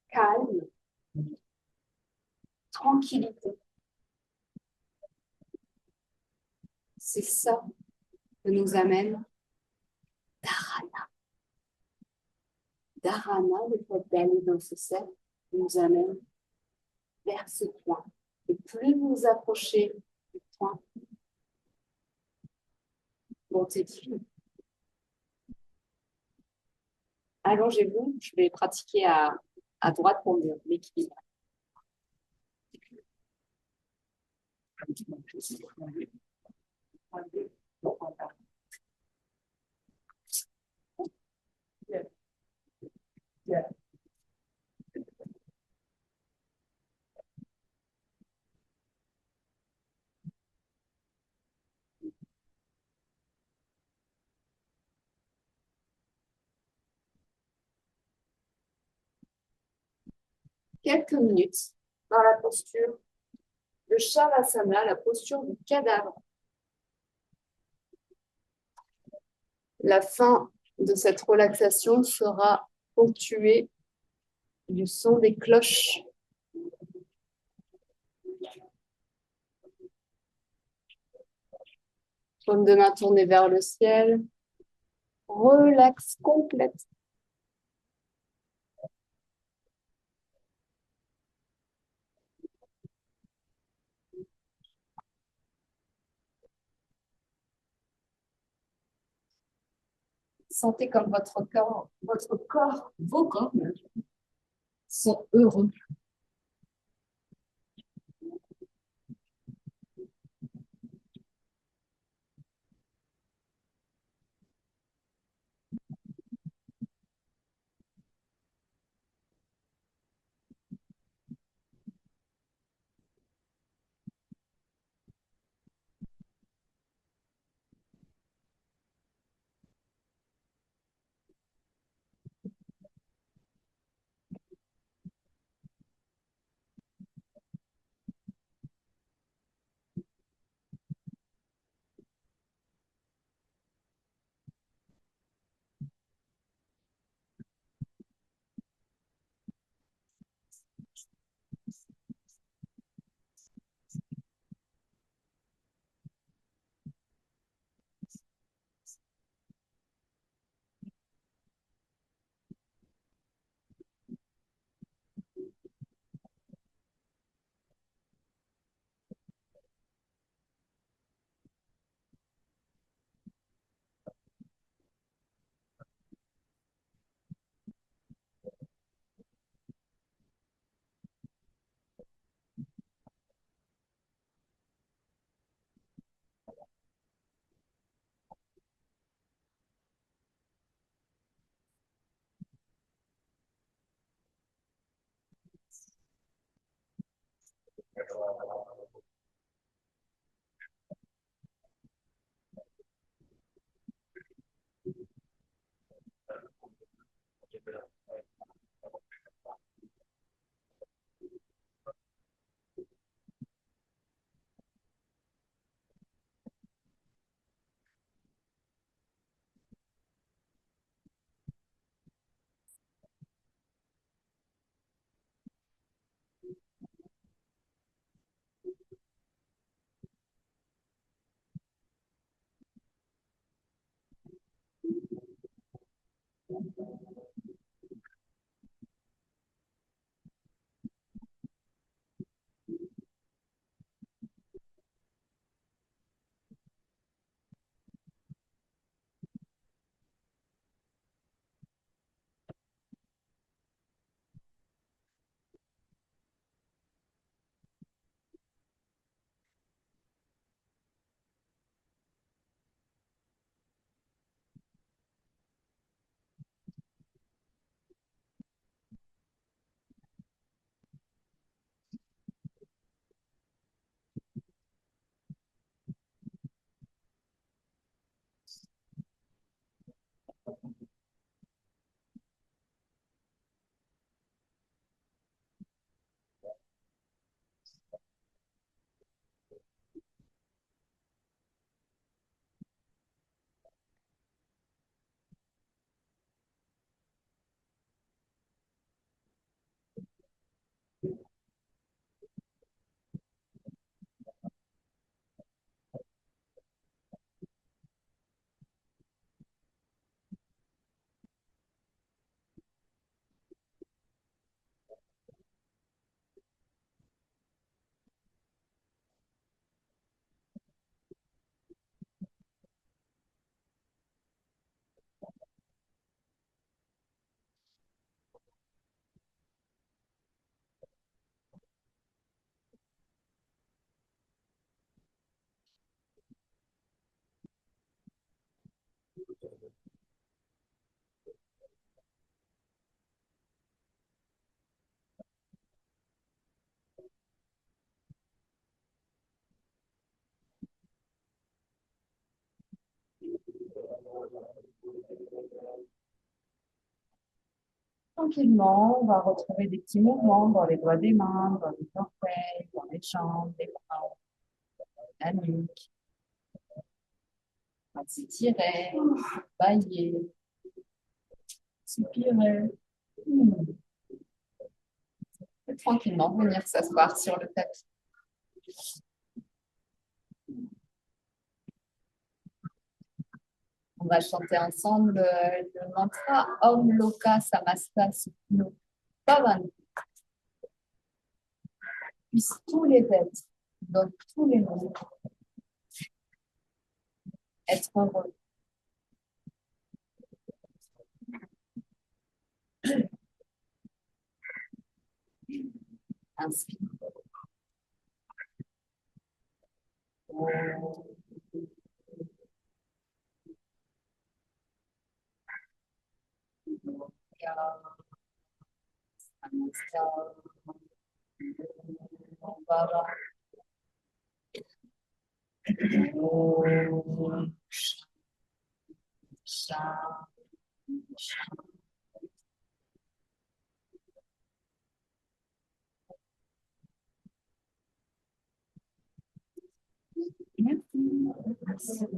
[SPEAKER 1] Calme. Tranquillité. C'est ça que nous amène Dharana. Dharana, le fait d'aller dans ce cercle, nous amène vers ce point. Et plus vous vous approchez du point, bon, c'est fini. Allongez-vous, je vais pratiquer à droite pour l'équilibre. Quelques minutes dans la posture de Shavasana, la posture du cadavre. La fin de cette relaxation sera ponctuée du son des cloches. Paume de main tournée vers le ciel. Relax complète. Sentez comme votre corps, vos corps sont heureux.
[SPEAKER 2] Tranquillement, on va retrouver des petits mouvements dans les doigts des mains, dans les orteils, dans les jambes, les bras, la nuque. On va s'étirer, bailler, soupirer. Et tranquillement, venir s'asseoir sur le tapis. On va chanter ensemble le mantra Om Loka Samasta Sukhino Bhavantu. Puissent tous les êtres, dans tous les mondes, être heureux. Inspire.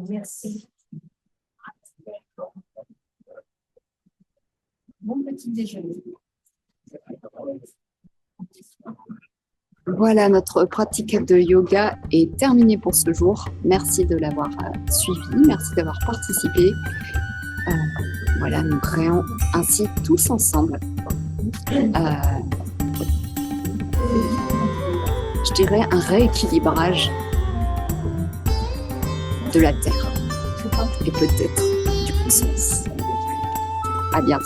[SPEAKER 2] Merci. Bon petit déjeuner.
[SPEAKER 1] Voilà, notre pratique de yoga est terminée pour ce jour. Merci de l'avoir suivi, merci d'avoir participé. Voilà, nous créons ainsi tous ensemble, je dirais, un rééquilibrage de la Terre et peut-être du cosmos. À bientôt.